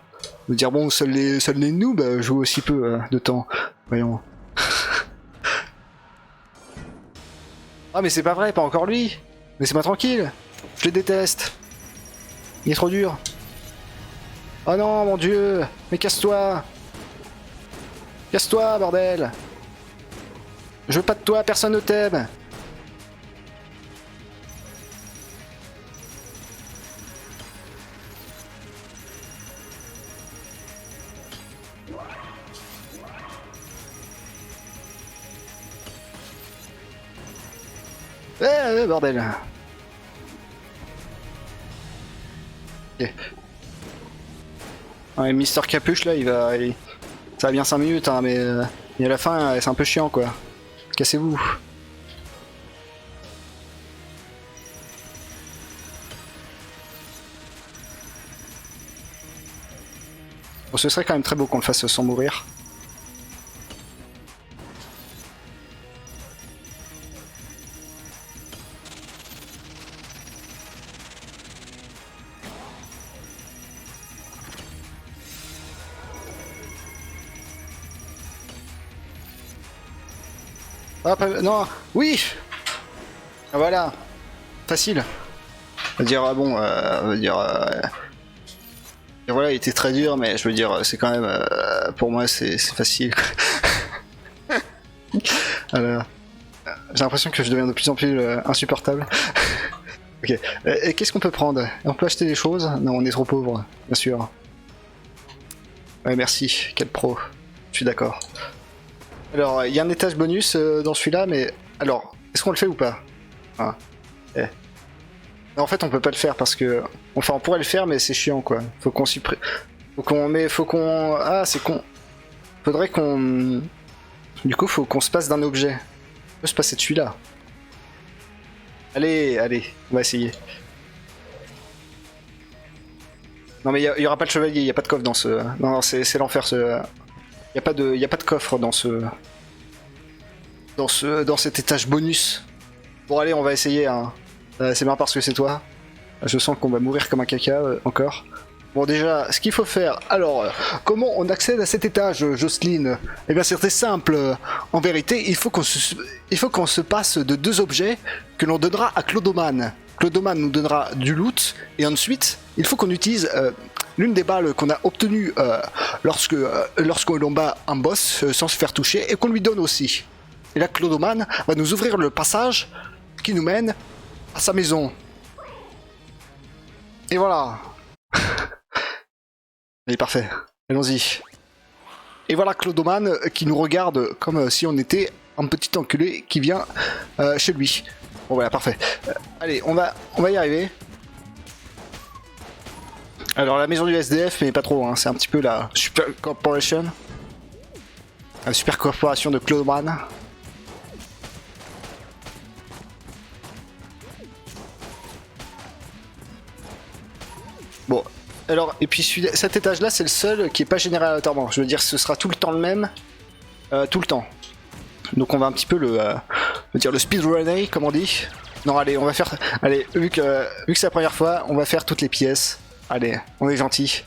Me dire bon, seuls les noobs jouent aussi peu de temps. Voyons. Ah mais c'est pas vrai, pas encore lui. Laissez-moi tranquille. Je le déteste. Il est trop dur. Oh non, mon dieu. Mais casse-toi. Casse-toi, bordel. Je veux pas de toi, personne ne t'aime. Bordel. Ok. Ouais, Mister Capuche là, ça va bien 5 minutes, hein, mais à la fin, c'est un peu chiant quoi. Cassez-vous. Bon, ce serait quand même très beau qu'on le fasse sans mourir. Hop, non, oui. Voilà, facile. On va dire bon, on va dire. Et voilà, il était très dur, mais je veux dire, c'est quand même, pour moi, c'est facile. Alors, j'ai l'impression que je deviens de plus en plus insupportable. Ok. Et qu'est-ce qu'on peut prendre? On peut acheter des choses? Non, on est trop pauvre, bien sûr. Ouais, merci. Quel pro. Je suis d'accord. Alors, il y a un étage bonus dans celui-là, mais... Alors, est-ce qu'on le fait ou pas? Ah. Eh. Non, en fait, on peut pas le faire parce que... Enfin, on pourrait le faire, mais c'est chiant, quoi. Faut qu'on supprime... Faut qu'on... Ah, c'est con. Faudrait qu'on... Du coup, faut qu'on se passe d'un objet. On peut se passer de celui-là. Allez, allez, on va essayer. Non, mais il y aura pas de chevalier, il y a pas de coffre dans ce... Non, c'est l'enfer, ce... Y a pas de coffre dans cet étage bonus. Bon allez, on va essayer. Hein. C'est marrant parce que c'est toi. Je sens qu'on va mourir comme un caca encore. Bon déjà, ce qu'il faut faire. Alors, comment on accède à cet étage, Jocelyne? Eh bien c'est très simple. En vérité, il faut qu'on se passe de 2 objets que l'on donnera à Clodoman. Clodoman nous donnera du loot et ensuite, il faut qu'on utilise l'une des balles qu'on a obtenues lorsque l'on bat un boss sans se faire toucher et qu'on lui donne aussi. Et là, Clodoman va nous ouvrir le passage qui nous mène à sa maison. Et voilà. Allez, parfait. Allons-y. Et voilà Clodoman qui nous regarde comme si on était un petit enculé qui vient chez lui. Bon voilà, parfait. Allez, on va y arriver. Alors la maison du SDF, mais pas trop, hein, c'est un petit peu la Super Corporation. La super corporation de Clodoman. Bon, alors, et puis cet étage-là, c'est le seul qui est pas généré aléatoirement. Je veux dire, ce sera tout le temps le même, tout le temps. Donc on va un petit peu le speedrunner, comme on dit. Non, allez, on va faire... Allez, vu que c'est la première fois, on va faire toutes les pièces. Allez, on est gentil.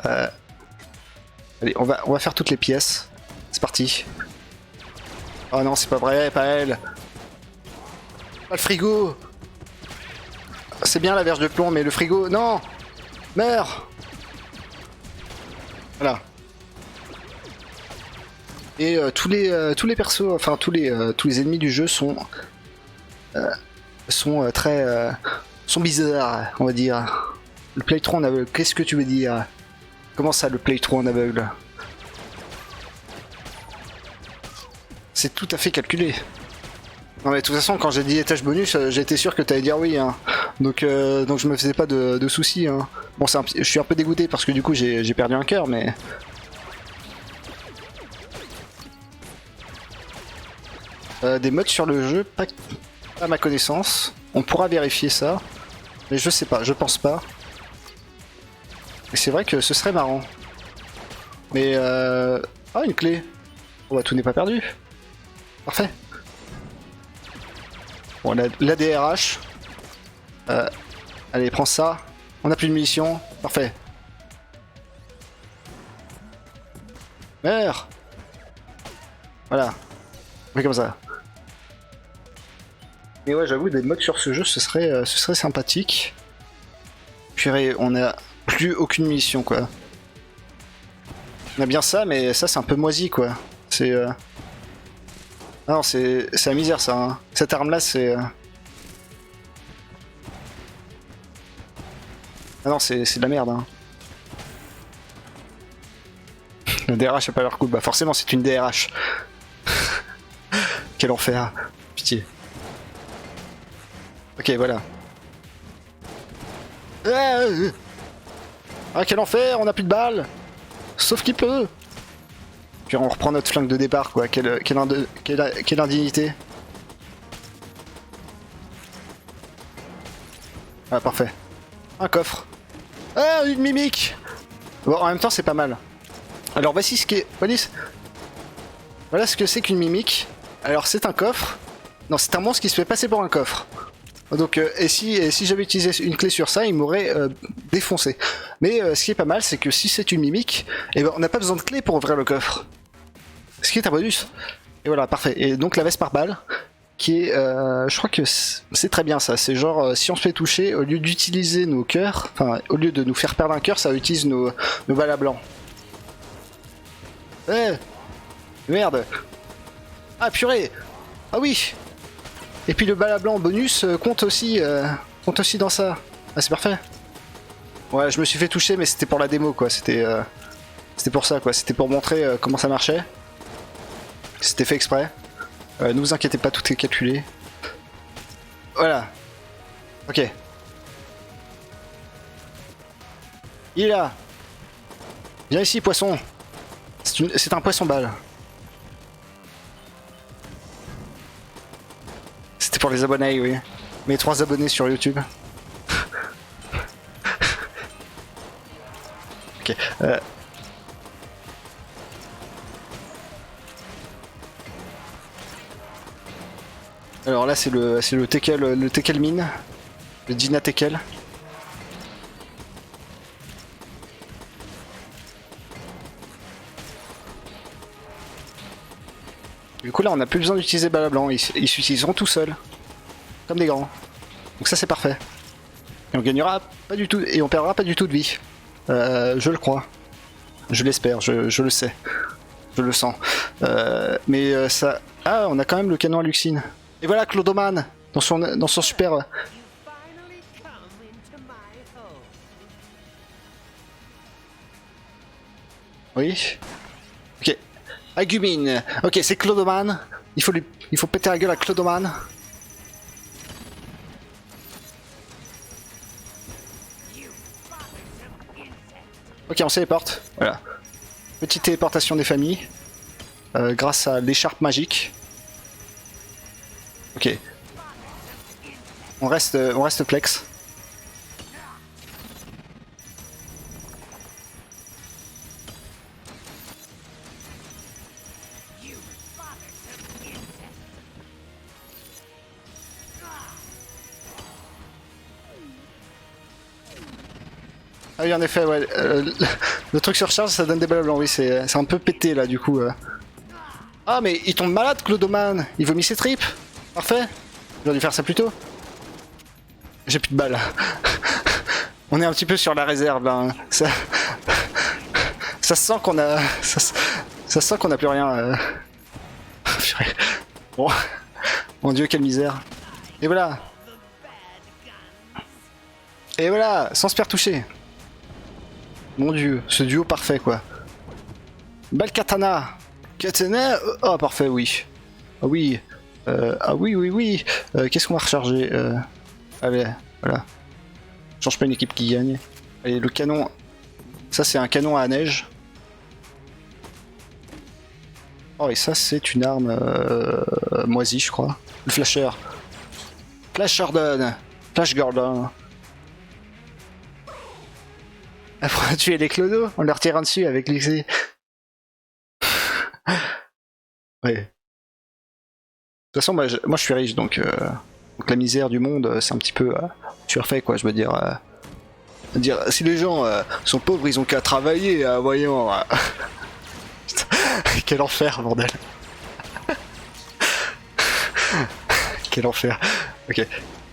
Allez, on va faire toutes les pièces. C'est parti. Oh non, c'est pas vrai, pas elle. Pas le frigo. C'est bien la verge de plomb, mais le frigo... Non. Meurs. Voilà. Et tous les persos, enfin tous les ennemis du jeu sont sont bizarres, on va dire. Le playthrough en aveugle, qu'est-ce que tu veux dire? Comment ça, le playthrough en aveugle? C'est tout à fait calculé. Non mais de toute façon, quand j'ai dit étage bonus, j'étais sûr que t'allais dire oui, hein. Donc je me faisais pas de soucis, hein. Bon, je suis un peu dégoûté parce que du coup j'ai perdu un cœur, mais... des mods sur le jeu, pas à ma connaissance. On pourra vérifier ça, mais je sais pas, je pense pas. Et c'est vrai que ce serait marrant. Mais ah, une clé. Oh bah tout n'est pas perdu. Parfait. Bon, la DRH. Allez, prends ça. On a plus de munitions. Parfait. Meurs. Voilà. On fait comme ça. Mais ouais, j'avoue, des mods sur ce jeu, ce serait sympathique. Purée, on a plus aucune munition, quoi. On a bien ça, mais ça, c'est un peu moisi, quoi. C'est... Ah non, c'est la misère, ça. Hein. Cette arme-là, c'est... Ah non, c'est de la merde, hein. Le DRH a pas l'air cool. Bah forcément, c'est une DRH. Quel enfer. Pitié. Ok, voilà. Ah, quel enfer, on a plus de balles. Sauf qu'il peut. Puis on reprend notre flingue de départ, quoi. Quelle indignité. Ah, parfait. Un coffre. Ah, une mimique. Bon, en même temps, c'est pas mal. Alors, voici ce qu'est... Voilà ce que c'est qu'une mimique. Alors, c'est un coffre. Non, c'est un monstre qui se fait passer pour un coffre. Donc, et si j'avais utilisé une clé sur ça, il m'aurait défoncé. Mais ce qui est pas mal, c'est que si c'est une mimique, eh ben, on n'a pas besoin de clé pour ouvrir le coffre. Ce qui est un bonus. Et voilà, parfait. Et donc la veste par balle, qui est... je crois que c'est très bien ça. C'est genre, si on se fait toucher, au lieu d'utiliser nos cœurs, enfin, au lieu de nous faire perdre un cœur, ça utilise nos balles à blanc. Eh, merde. Ah, purée. Ah oui. Et puis le bal à blanc bonus compte aussi dans ça. Ah, c'est parfait. Ouais, je me suis fait toucher, mais c'était pour la démo, quoi. C'était pour ça, quoi. C'était pour montrer comment ça marchait. C'était fait exprès. Ne vous inquiétez pas, tout est calculé. Voilà. Ok. Il est là. Viens ici, poisson. C'est un poisson-balle. C'était pour les abonnés, oui. Mes 3 abonnés sur YouTube. Ok. Alors là, c'est le Tekel mine. Le Dina Tekel. Du coup là on n'a plus besoin d'utiliser balles à blanc, ils s'utiliseront tout seuls. Comme des grands. Donc ça c'est parfait. Et on gagnera pas du tout, et on perdra pas du tout de vie. Je le crois. Je l'espère, je le sais. Je le sens. Mais ça... Ah, on a quand même le canon à Luxine. Et voilà Clodoman, dans son super... Oui. Ok. Agumine. Ok, c'est Clodoman. Il faut péter la gueule à Clodoman. Ok, on téléporte. Voilà. Petite téléportation des familles. grâce à l'écharpe magique. Ok. On reste plex. Ah oui, en effet, ouais. Le truc sur charge, ça donne des balles blancs. Oui, c'est un peu pété là, du coup. Ah, mais il tombe malade, Clodoman. Il vomit ses tripes. Parfait. J'aurais dû faire ça plus tôt. J'ai plus de balles. On est un petit peu sur la réserve là. Hein. Ça se sent qu'on a. Ça se sent qu'on a plus rien. Bon. Mon dieu, quelle misère. Et voilà. Et voilà, sans se faire toucher. Mon dieu, ce duo parfait quoi. Belle katana. Katana. Oh parfait, oui. Ah oui. Ah oui, oui, oui. Qu'est-ce qu'on va recharger Allez, voilà. Change pas une équipe qui gagne. Allez, le canon. Ça c'est un canon à neige. Oh et ça c'est une arme moisie je crois. Le flasher. Flash Gordon. Flash Gordon. Après tuer les clodos en leur tirant dessus avec l'XC. Ouais. De toute façon moi je suis riche donc la misère du monde c'est un petit peu surfait quoi, je veux dire. Dire si les gens sont pauvres ils ont qu'à travailler, voyons. Quel enfer bordel. Quel enfer. Ok.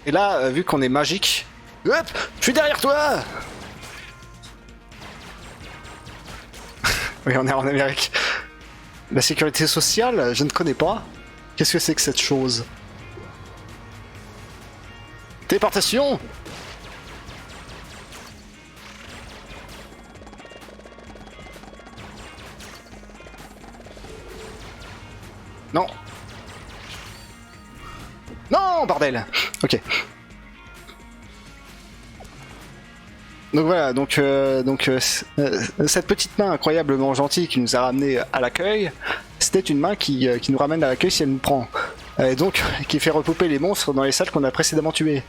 Et là vu qu'on est magique. Hop, je suis derrière toi. Oui, on est en Amérique. La sécurité sociale, je ne connais pas. Qu'est-ce que c'est que cette chose? Téléportation? Non. Non, bordel. Ok. Donc voilà, cette petite main incroyablement gentille qui nous a ramené à l'accueil, c'était une main qui nous ramène à l'accueil si elle nous prend. Et donc, qui fait repouper les monstres dans les salles qu'on a précédemment tuées.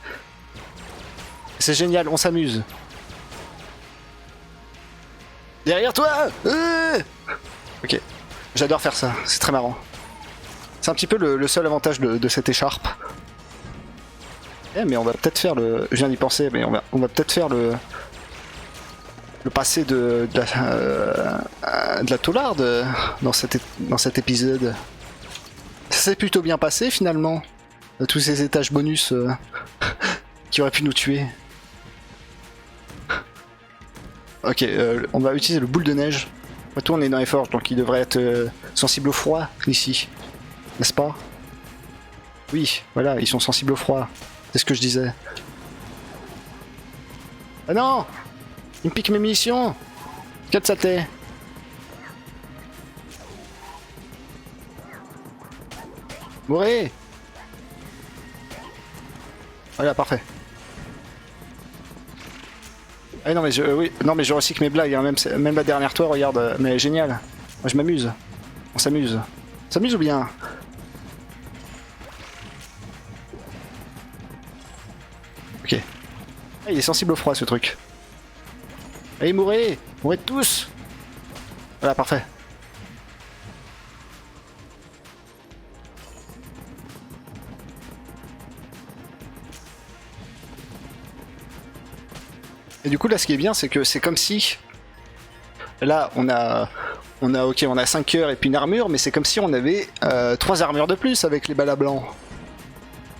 C'est génial, on s'amuse. Derrière toi Ok, j'adore faire ça, c'est très marrant. C'est un petit peu le seul avantage de cette écharpe. Mais on va peut-être faire le... Je viens d'y penser, mais on va peut-être faire le passé de la taularde dans cet épisode. Ça s'est plutôt bien passé finalement. Tous ces étages bonus qui auraient pu nous tuer. Ok, on va utiliser le boule de neige. Après tout, on est dans les forges, donc il devrait être sensible au froid ici. N'est-ce pas? Oui, voilà, ils sont sensibles au froid. C'est ce que je disais. Ah non! Il me pique mes munitions! Quelle saleté! Mourez! Voilà, parfait. Ah non mais mais je recycle mes blagues, hein. Même la dernière toi, regarde, mais génial. Moi je m'amuse. On s'amuse. On s'amuse ou bien? Ok. Ah, il est sensible au froid ce truc. Allez, mourrez! Mourrez tous! Voilà, parfait. Et du coup là ce qui est bien c'est que c'est comme si... Là on a 5 cœurs et puis une armure, mais c'est comme si on avait 3 armures de plus avec les balles blancs.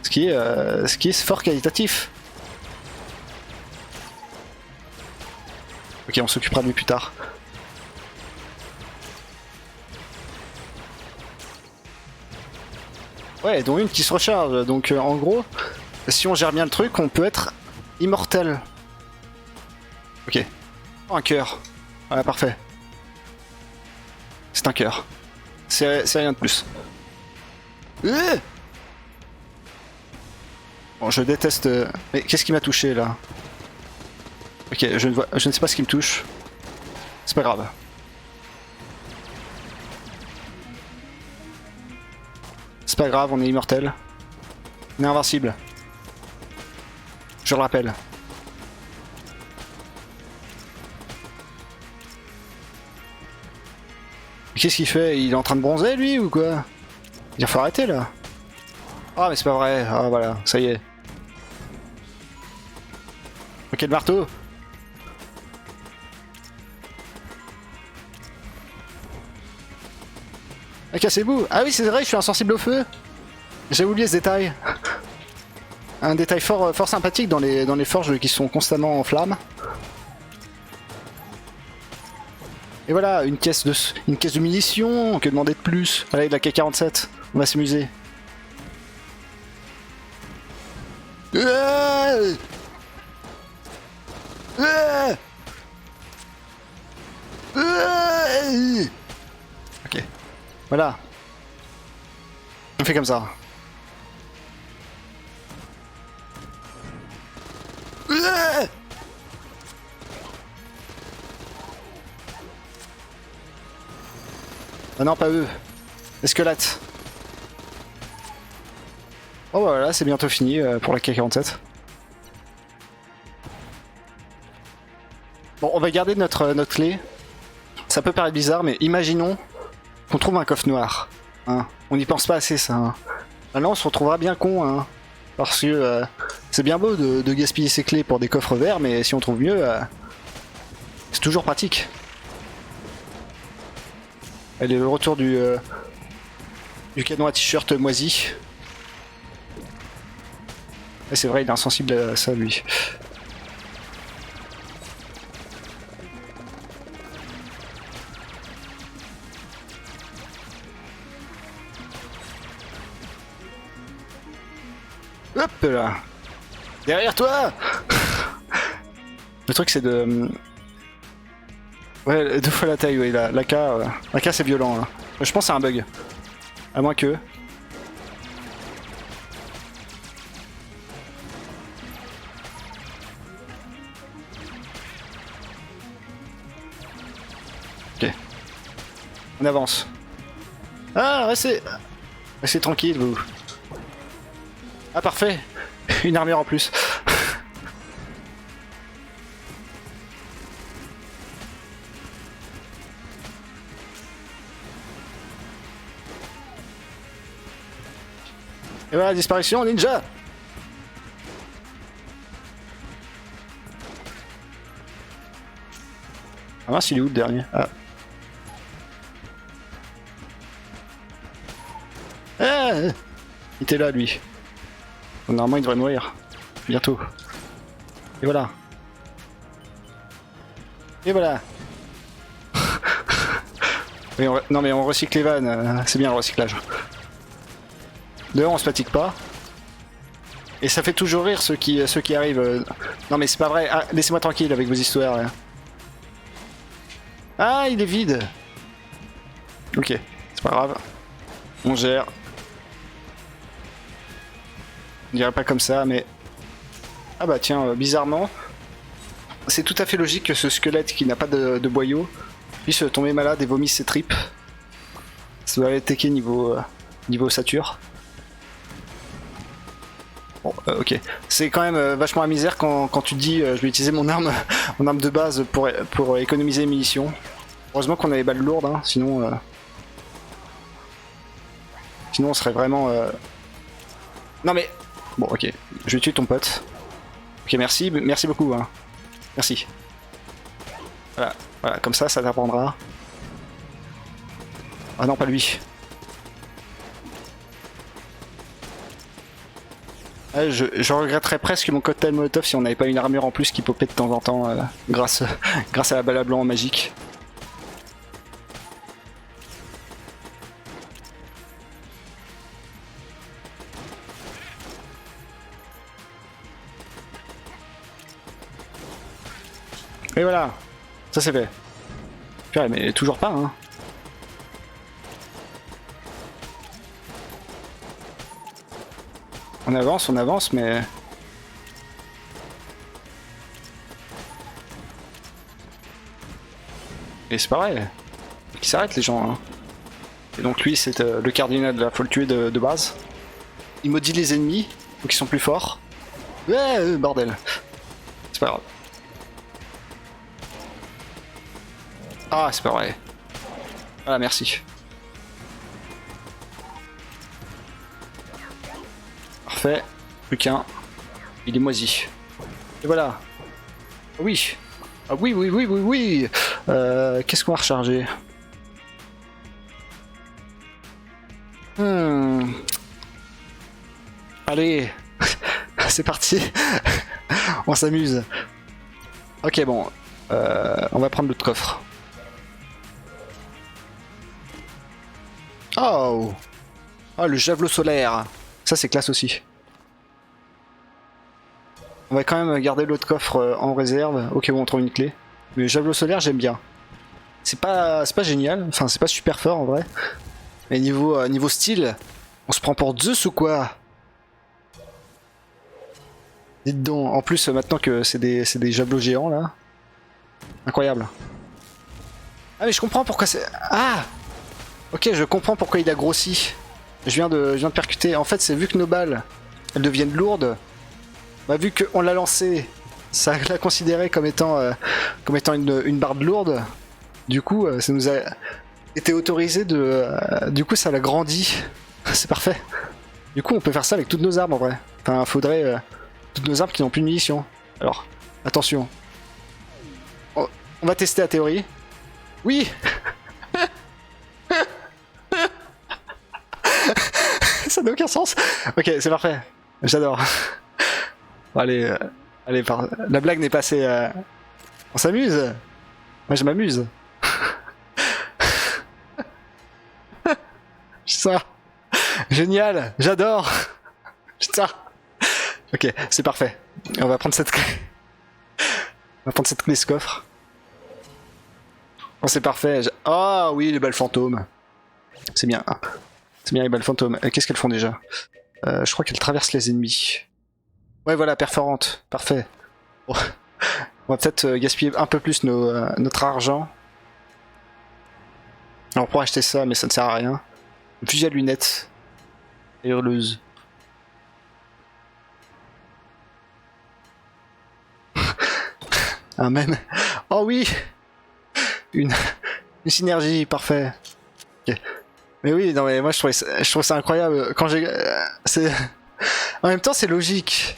Ce qui est fort qualitatif. Ok, on s'occupera de lui plus tard. Ouais, dont une qui se recharge. Donc en gros, si on gère bien le truc, on peut être immortel. Ok. Oh, un cœur. Voilà, parfait. C'est un cœur. C'est rien de plus. Bon, je déteste... Mais qu'est-ce qui m'a touché là? Ok, je ne sais pas ce qui me touche. C'est pas grave. C'est pas grave, on est immortel. On est invincible. Je le rappelle. Qu'est-ce qu'il fait? Il est en train de bronzer lui ou quoi? Il faut arrêter là. Ah mais c'est pas vrai. Ah voilà, ça y est. Ok le marteau. Ah cassez-vous. Ah oui c'est vrai, je suis insensible au feu. J'ai oublié ce détail. Un détail fort sympathique dans les forges qui sont constamment en flammes. Et voilà, une caisse de munitions, que demander de plus? Allez, de la K-47, on va s'amuser. Ok, voilà. On fait comme ça. Ah non, pas eux. Les squelettes. Oh bah voilà, c'est bientôt fini pour la K-47. Bon, on va garder notre clé. Ça peut paraître bizarre, mais imaginons qu'on trouve un coffre noir. Hein. On n'y pense pas assez, ça. Hein. Là, on se retrouvera bien con. Hein. Parce que c'est bien beau de gaspiller ses clés pour des coffres verts, mais si on trouve mieux, c'est toujours pratique. Allez, le retour du canon à t-shirt moisi. Et c'est vrai, il est insensible à ça, lui. Hop là. Derrière toi. Le truc c'est de... Ouais, 2 fois la taille, oui, la K c'est violent là. Je pense que c'est un bug. À moins que... Ok. On avance. Ah, restez tranquille vous. Ah parfait. Une armure en plus. Et voilà, disparition ninja. Ah mince, il est où le dernier? Ah. Ah, il était là lui. Normalement il devrait mourir. Bientôt. Et voilà. Et voilà. Mais non mais on recycle les vannes, c'est bien le recyclage. D'ailleurs on se fatigue pas. Et ça fait toujours rire ceux qui arrivent. Non mais c'est pas vrai, ah, laissez-moi tranquille avec vos histoires. Là. Ah il est vide. Ok, c'est pas grave. On gère. On dirait pas comme ça mais... Ah bah tiens, bizarrement, c'est tout à fait logique que ce squelette qui n'a pas de boyau puisse tomber malade et vomisse ses tripes. Ça doit être taqué niveau ossature. Bon, ok. C'est quand même vachement à misère quand tu te dis je vais utiliser mon arme de base pour économiser les munitions. Heureusement qu'on a les balles lourdes, hein, sinon on serait vraiment... Non mais... Bon ok, je vais tuer ton pote. Ok merci beaucoup hein. Merci. Voilà, comme ça t'apprendra. Ah non pas lui. Ah, je regretterais presque mon cocktail molotov si on n'avait pas une armure en plus qui popait de temps en temps grâce à la balle à blanc magique. Et voilà, ça c'est fait. Purée, mais toujours pas, hein. On avance, mais... Et c'est pareil. Ils s'arrêtent les gens, hein. Et donc lui c'est le cardinal, là, faut le tuer de base. Il maudit les ennemis, donc ils sont plus forts. Ouais, bordel. C'est pas grave. Ah, c'est pas vrai. Ah, merci. Parfait. Plus qu'un. Il est moisi. Et voilà. Oui. Ah oui, oui, oui, oui, oui. Qu'est-ce qu'on va recharger? Allez. C'est parti. On s'amuse. Ok, bon. On va prendre l'autre coffre. Oh. Oh, le javelot solaire. Ça, c'est classe aussi. On va quand même garder l'autre coffre en réserve au cas où on trouve une clé. Mais le javelot solaire, j'aime bien. C'est pas génial. Enfin, c'est pas super fort en vrai. Mais niveau style, on se prend pour Zeus ou quoi? Dites donc, en plus maintenant que c'est des javelots géants là. Incroyable. Ah mais je comprends pourquoi c'est... Ah. Ok, je comprends pourquoi il a grossi. Je viens de percuter. En fait, c'est vu que nos balles, elles deviennent lourdes. Bah, vu qu'on l'a lancé, ça l'a considéré comme étant une barbe lourde. Du coup, ça nous a été autorisé de... du coup, ça l'a grandi. C'est parfait. Du coup, on peut faire ça avec toutes nos armes en vrai. Enfin, faudrait... toutes nos armes qui n'ont plus de munitions. Alors, attention. On va tester la théorie. Oui. Ça n'a aucun sens. Ok, c'est parfait. J'adore. Bon, allez, la blague n'est pas assez... On s'amuse. Moi, je m'amuse. Ça. Génial. J'adore. Putain. Ok, c'est parfait. On va prendre cette clé. On va prendre cette clé, ce coffre. Oh, c'est parfait. Ah oui, les balles fantômes. C'est bien. C'est bien les balles fantômes. Qu'est-ce qu'elles font déjà? Je crois qu'elles traversent les ennemis. Ouais, voilà, perforante. Parfait. Bon. On va peut-être gaspiller un peu plus notre argent. Alors, on pourra acheter ça, mais ça ne sert à rien. Une fusil à lunettes. Et hurleuse. Un même. Oh oui. Une synergie, parfait. Okay. Mais oui, non mais moi je trouve ça incroyable. Quand j'ai, en même temps c'est logique.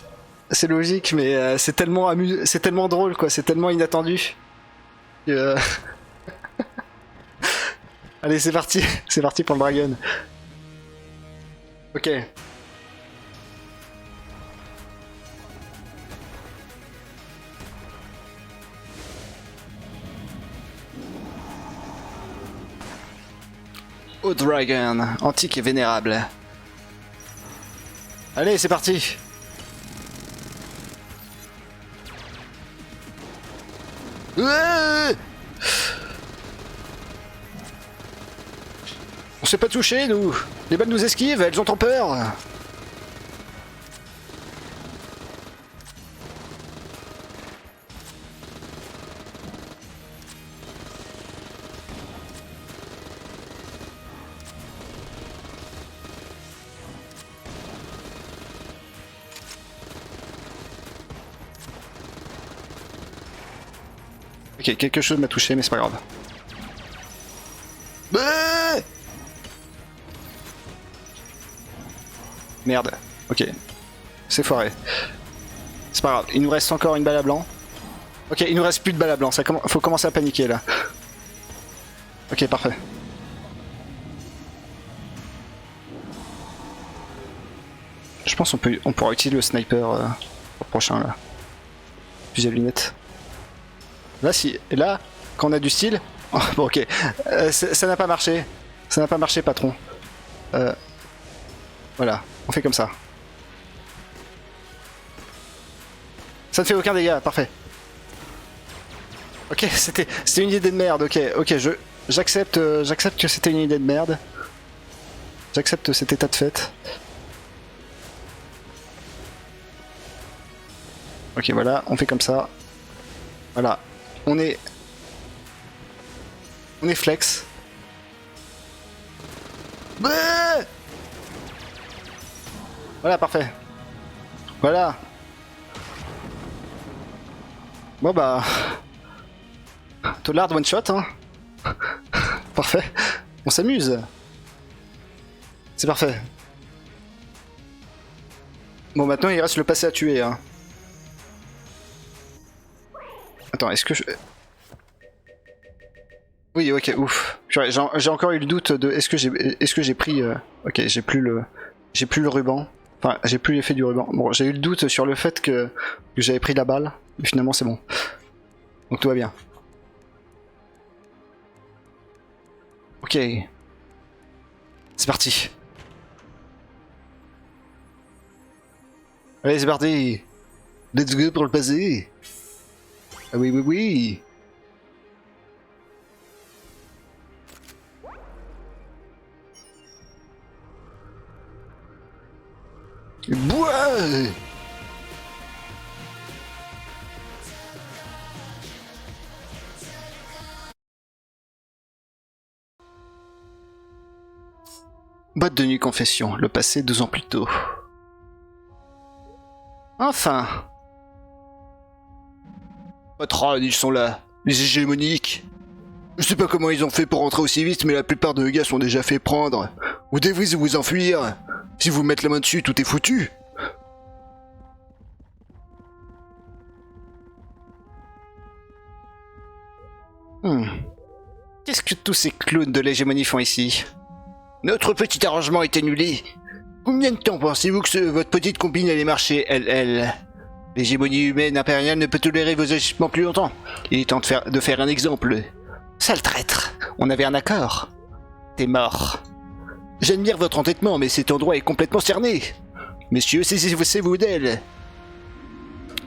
C'est logique, mais c'est tellement c'est tellement drôle quoi, c'est tellement inattendu. Que... Allez, c'est parti. C'est parti pour le dragon. Ok. Au dragon, antique et vénérable. Allez, c'est parti. On s'est pas touché, nous. Les balles nous esquivent, elles ont trop peur. Ok, quelque chose m'a touché, mais c'est pas grave. Merde, ok. C'est foiré. C'est pas grave, il nous reste encore une balle à blanc. Ok, il nous reste plus de balle à blanc, faut commencer à paniquer là. Ok, parfait. Je pense qu'on pourra utiliser le sniper pour le prochain là. Fusil à lunettes. Là, et là, quand on a du style... Oh, bon, ok. Ça n'a pas marché. Ça n'a pas marché, patron. Voilà, on fait comme ça. Ça ne fait aucun dégât, parfait. Ok, c'était une idée de merde, ok, j'accepte que c'était une idée de merde. J'accepte cet état de fait. Ok, voilà, on fait comme ça. Voilà, on est flex. Ouais. Voilà, parfait. Voilà. Bon bah... Tollard one shot, hein. Parfait. On s'amuse. C'est parfait. Bon, maintenant il reste le passé à tuer, hein. Attends, est-ce que je... Oui, ok, ouf. J'ai encore eu le doute de est-ce que j'ai pris... Ok, j'ai plus le ruban. Enfin, j'ai plus l'effet du ruban. Bon, j'ai eu le doute sur le fait que j'avais pris la balle, mais finalement c'est bon. Donc tout va bien. Ok. C'est parti. Allez, c'est parti. Let's go pour le passé. Ah oui, oui, oui. Bois. Boîte de nuit confession, le passé 12 ans plus tôt. Enfin. Patron, ils sont là. Les hégémoniques. Je sais pas comment ils ont fait pour rentrer aussi vite, mais la plupart de gars sont déjà fait prendre. Vous devez vous enfuir. Si vous mettez la main dessus, tout est foutu. Qu'est-ce que tous ces clowns de l'hégémonie font ici? Notre petit arrangement est annulé. Combien de temps pensez-vous que votre petite combine allait marcher, elle? L'hégémonie humaine impériale ne peut tolérer vos agissements plus longtemps. Il est temps de faire un exemple. Sale traître, on avait un accord. T'es mort. J'admire votre entêtement, mais cet endroit est complètement cerné. Messieurs, saisissez-vous d'elle.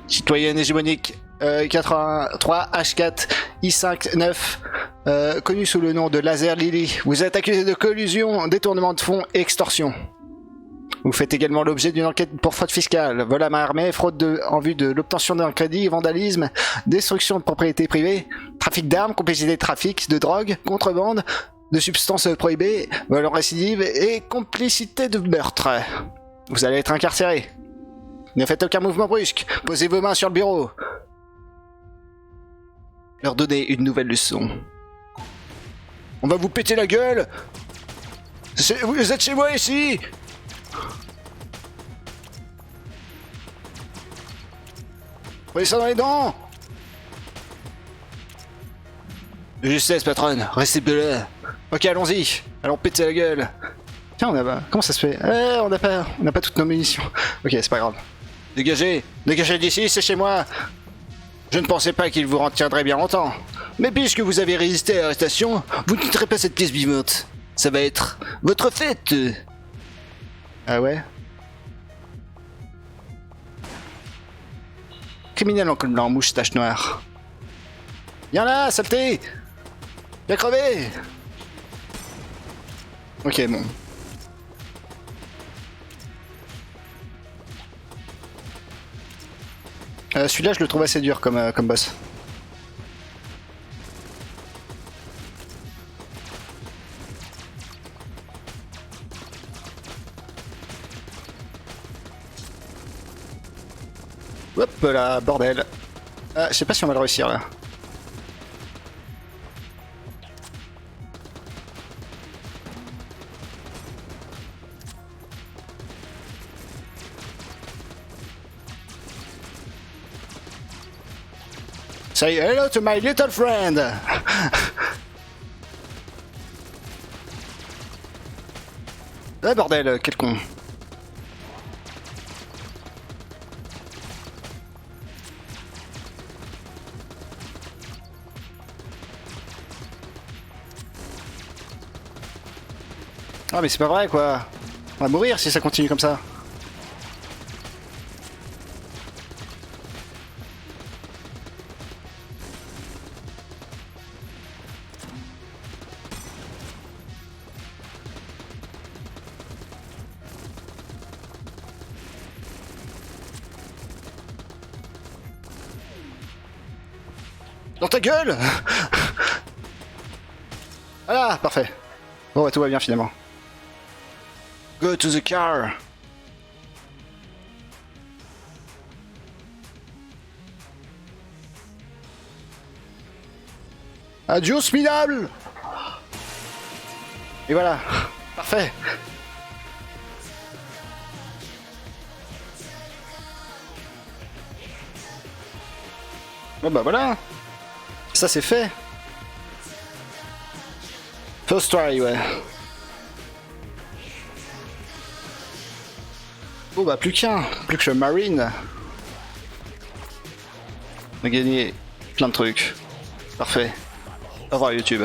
Citoyenne hégémonique 83 H4 I59, connu sous le nom de Laser Lily. Vous êtes accusé de collusion, détournement de fonds et extorsion. Vous faites également l'objet d'une enquête pour fraude fiscale, vol à main armée, fraude en vue de l'obtention d'un crédit, vandalisme, destruction de propriété privée, trafic d'armes, complicité de trafic, de drogue, contrebande, de substances prohibées, vol en récidive et complicité de meurtre. Vous allez être incarcéré. Ne faites aucun mouvement brusque, posez vos mains sur le bureau. Leur donner une nouvelle leçon. On va vous péter la gueule. Vous êtes chez moi ici. Prenez ça dans les dents. De justesse, patronne, restez là. Ok, allons-y. Allons péter la gueule. Tiens, comment ça se fait? On n'a pas toutes nos munitions. Ok, c'est pas grave. Dégagez d'ici, c'est chez moi. Je ne pensais pas qu'il vous retiendrait bien longtemps. Mais puisque vous avez résisté à l'arrestation, vous ne quitterez pas cette pièce vivante. Ça va être votre fête. Ah ouais? Criminel en col blanc, moustache noire. Viens là, saleté! Viens crever! Ok, bon. Celui-là, je le trouve assez dur comme boss. Hop là, bordel. Ah, je sais pas si on va le réussir là. Say hello to my little friend. Ah bordel, quel con. Ah mais c'est pas vrai quoi. On va mourir si ça continue comme ça. Dans ta gueule. Voilà, parfait. Bon, bah, tout va bien finalement. Go to the car. Adios minable. Et voilà. Parfait. Bon bah voilà. Ça c'est fait. First try, ouais. Bon bah plus qu'un. Plus que le Marine. On a gagné plein de trucs. Parfait. Au revoir YouTube.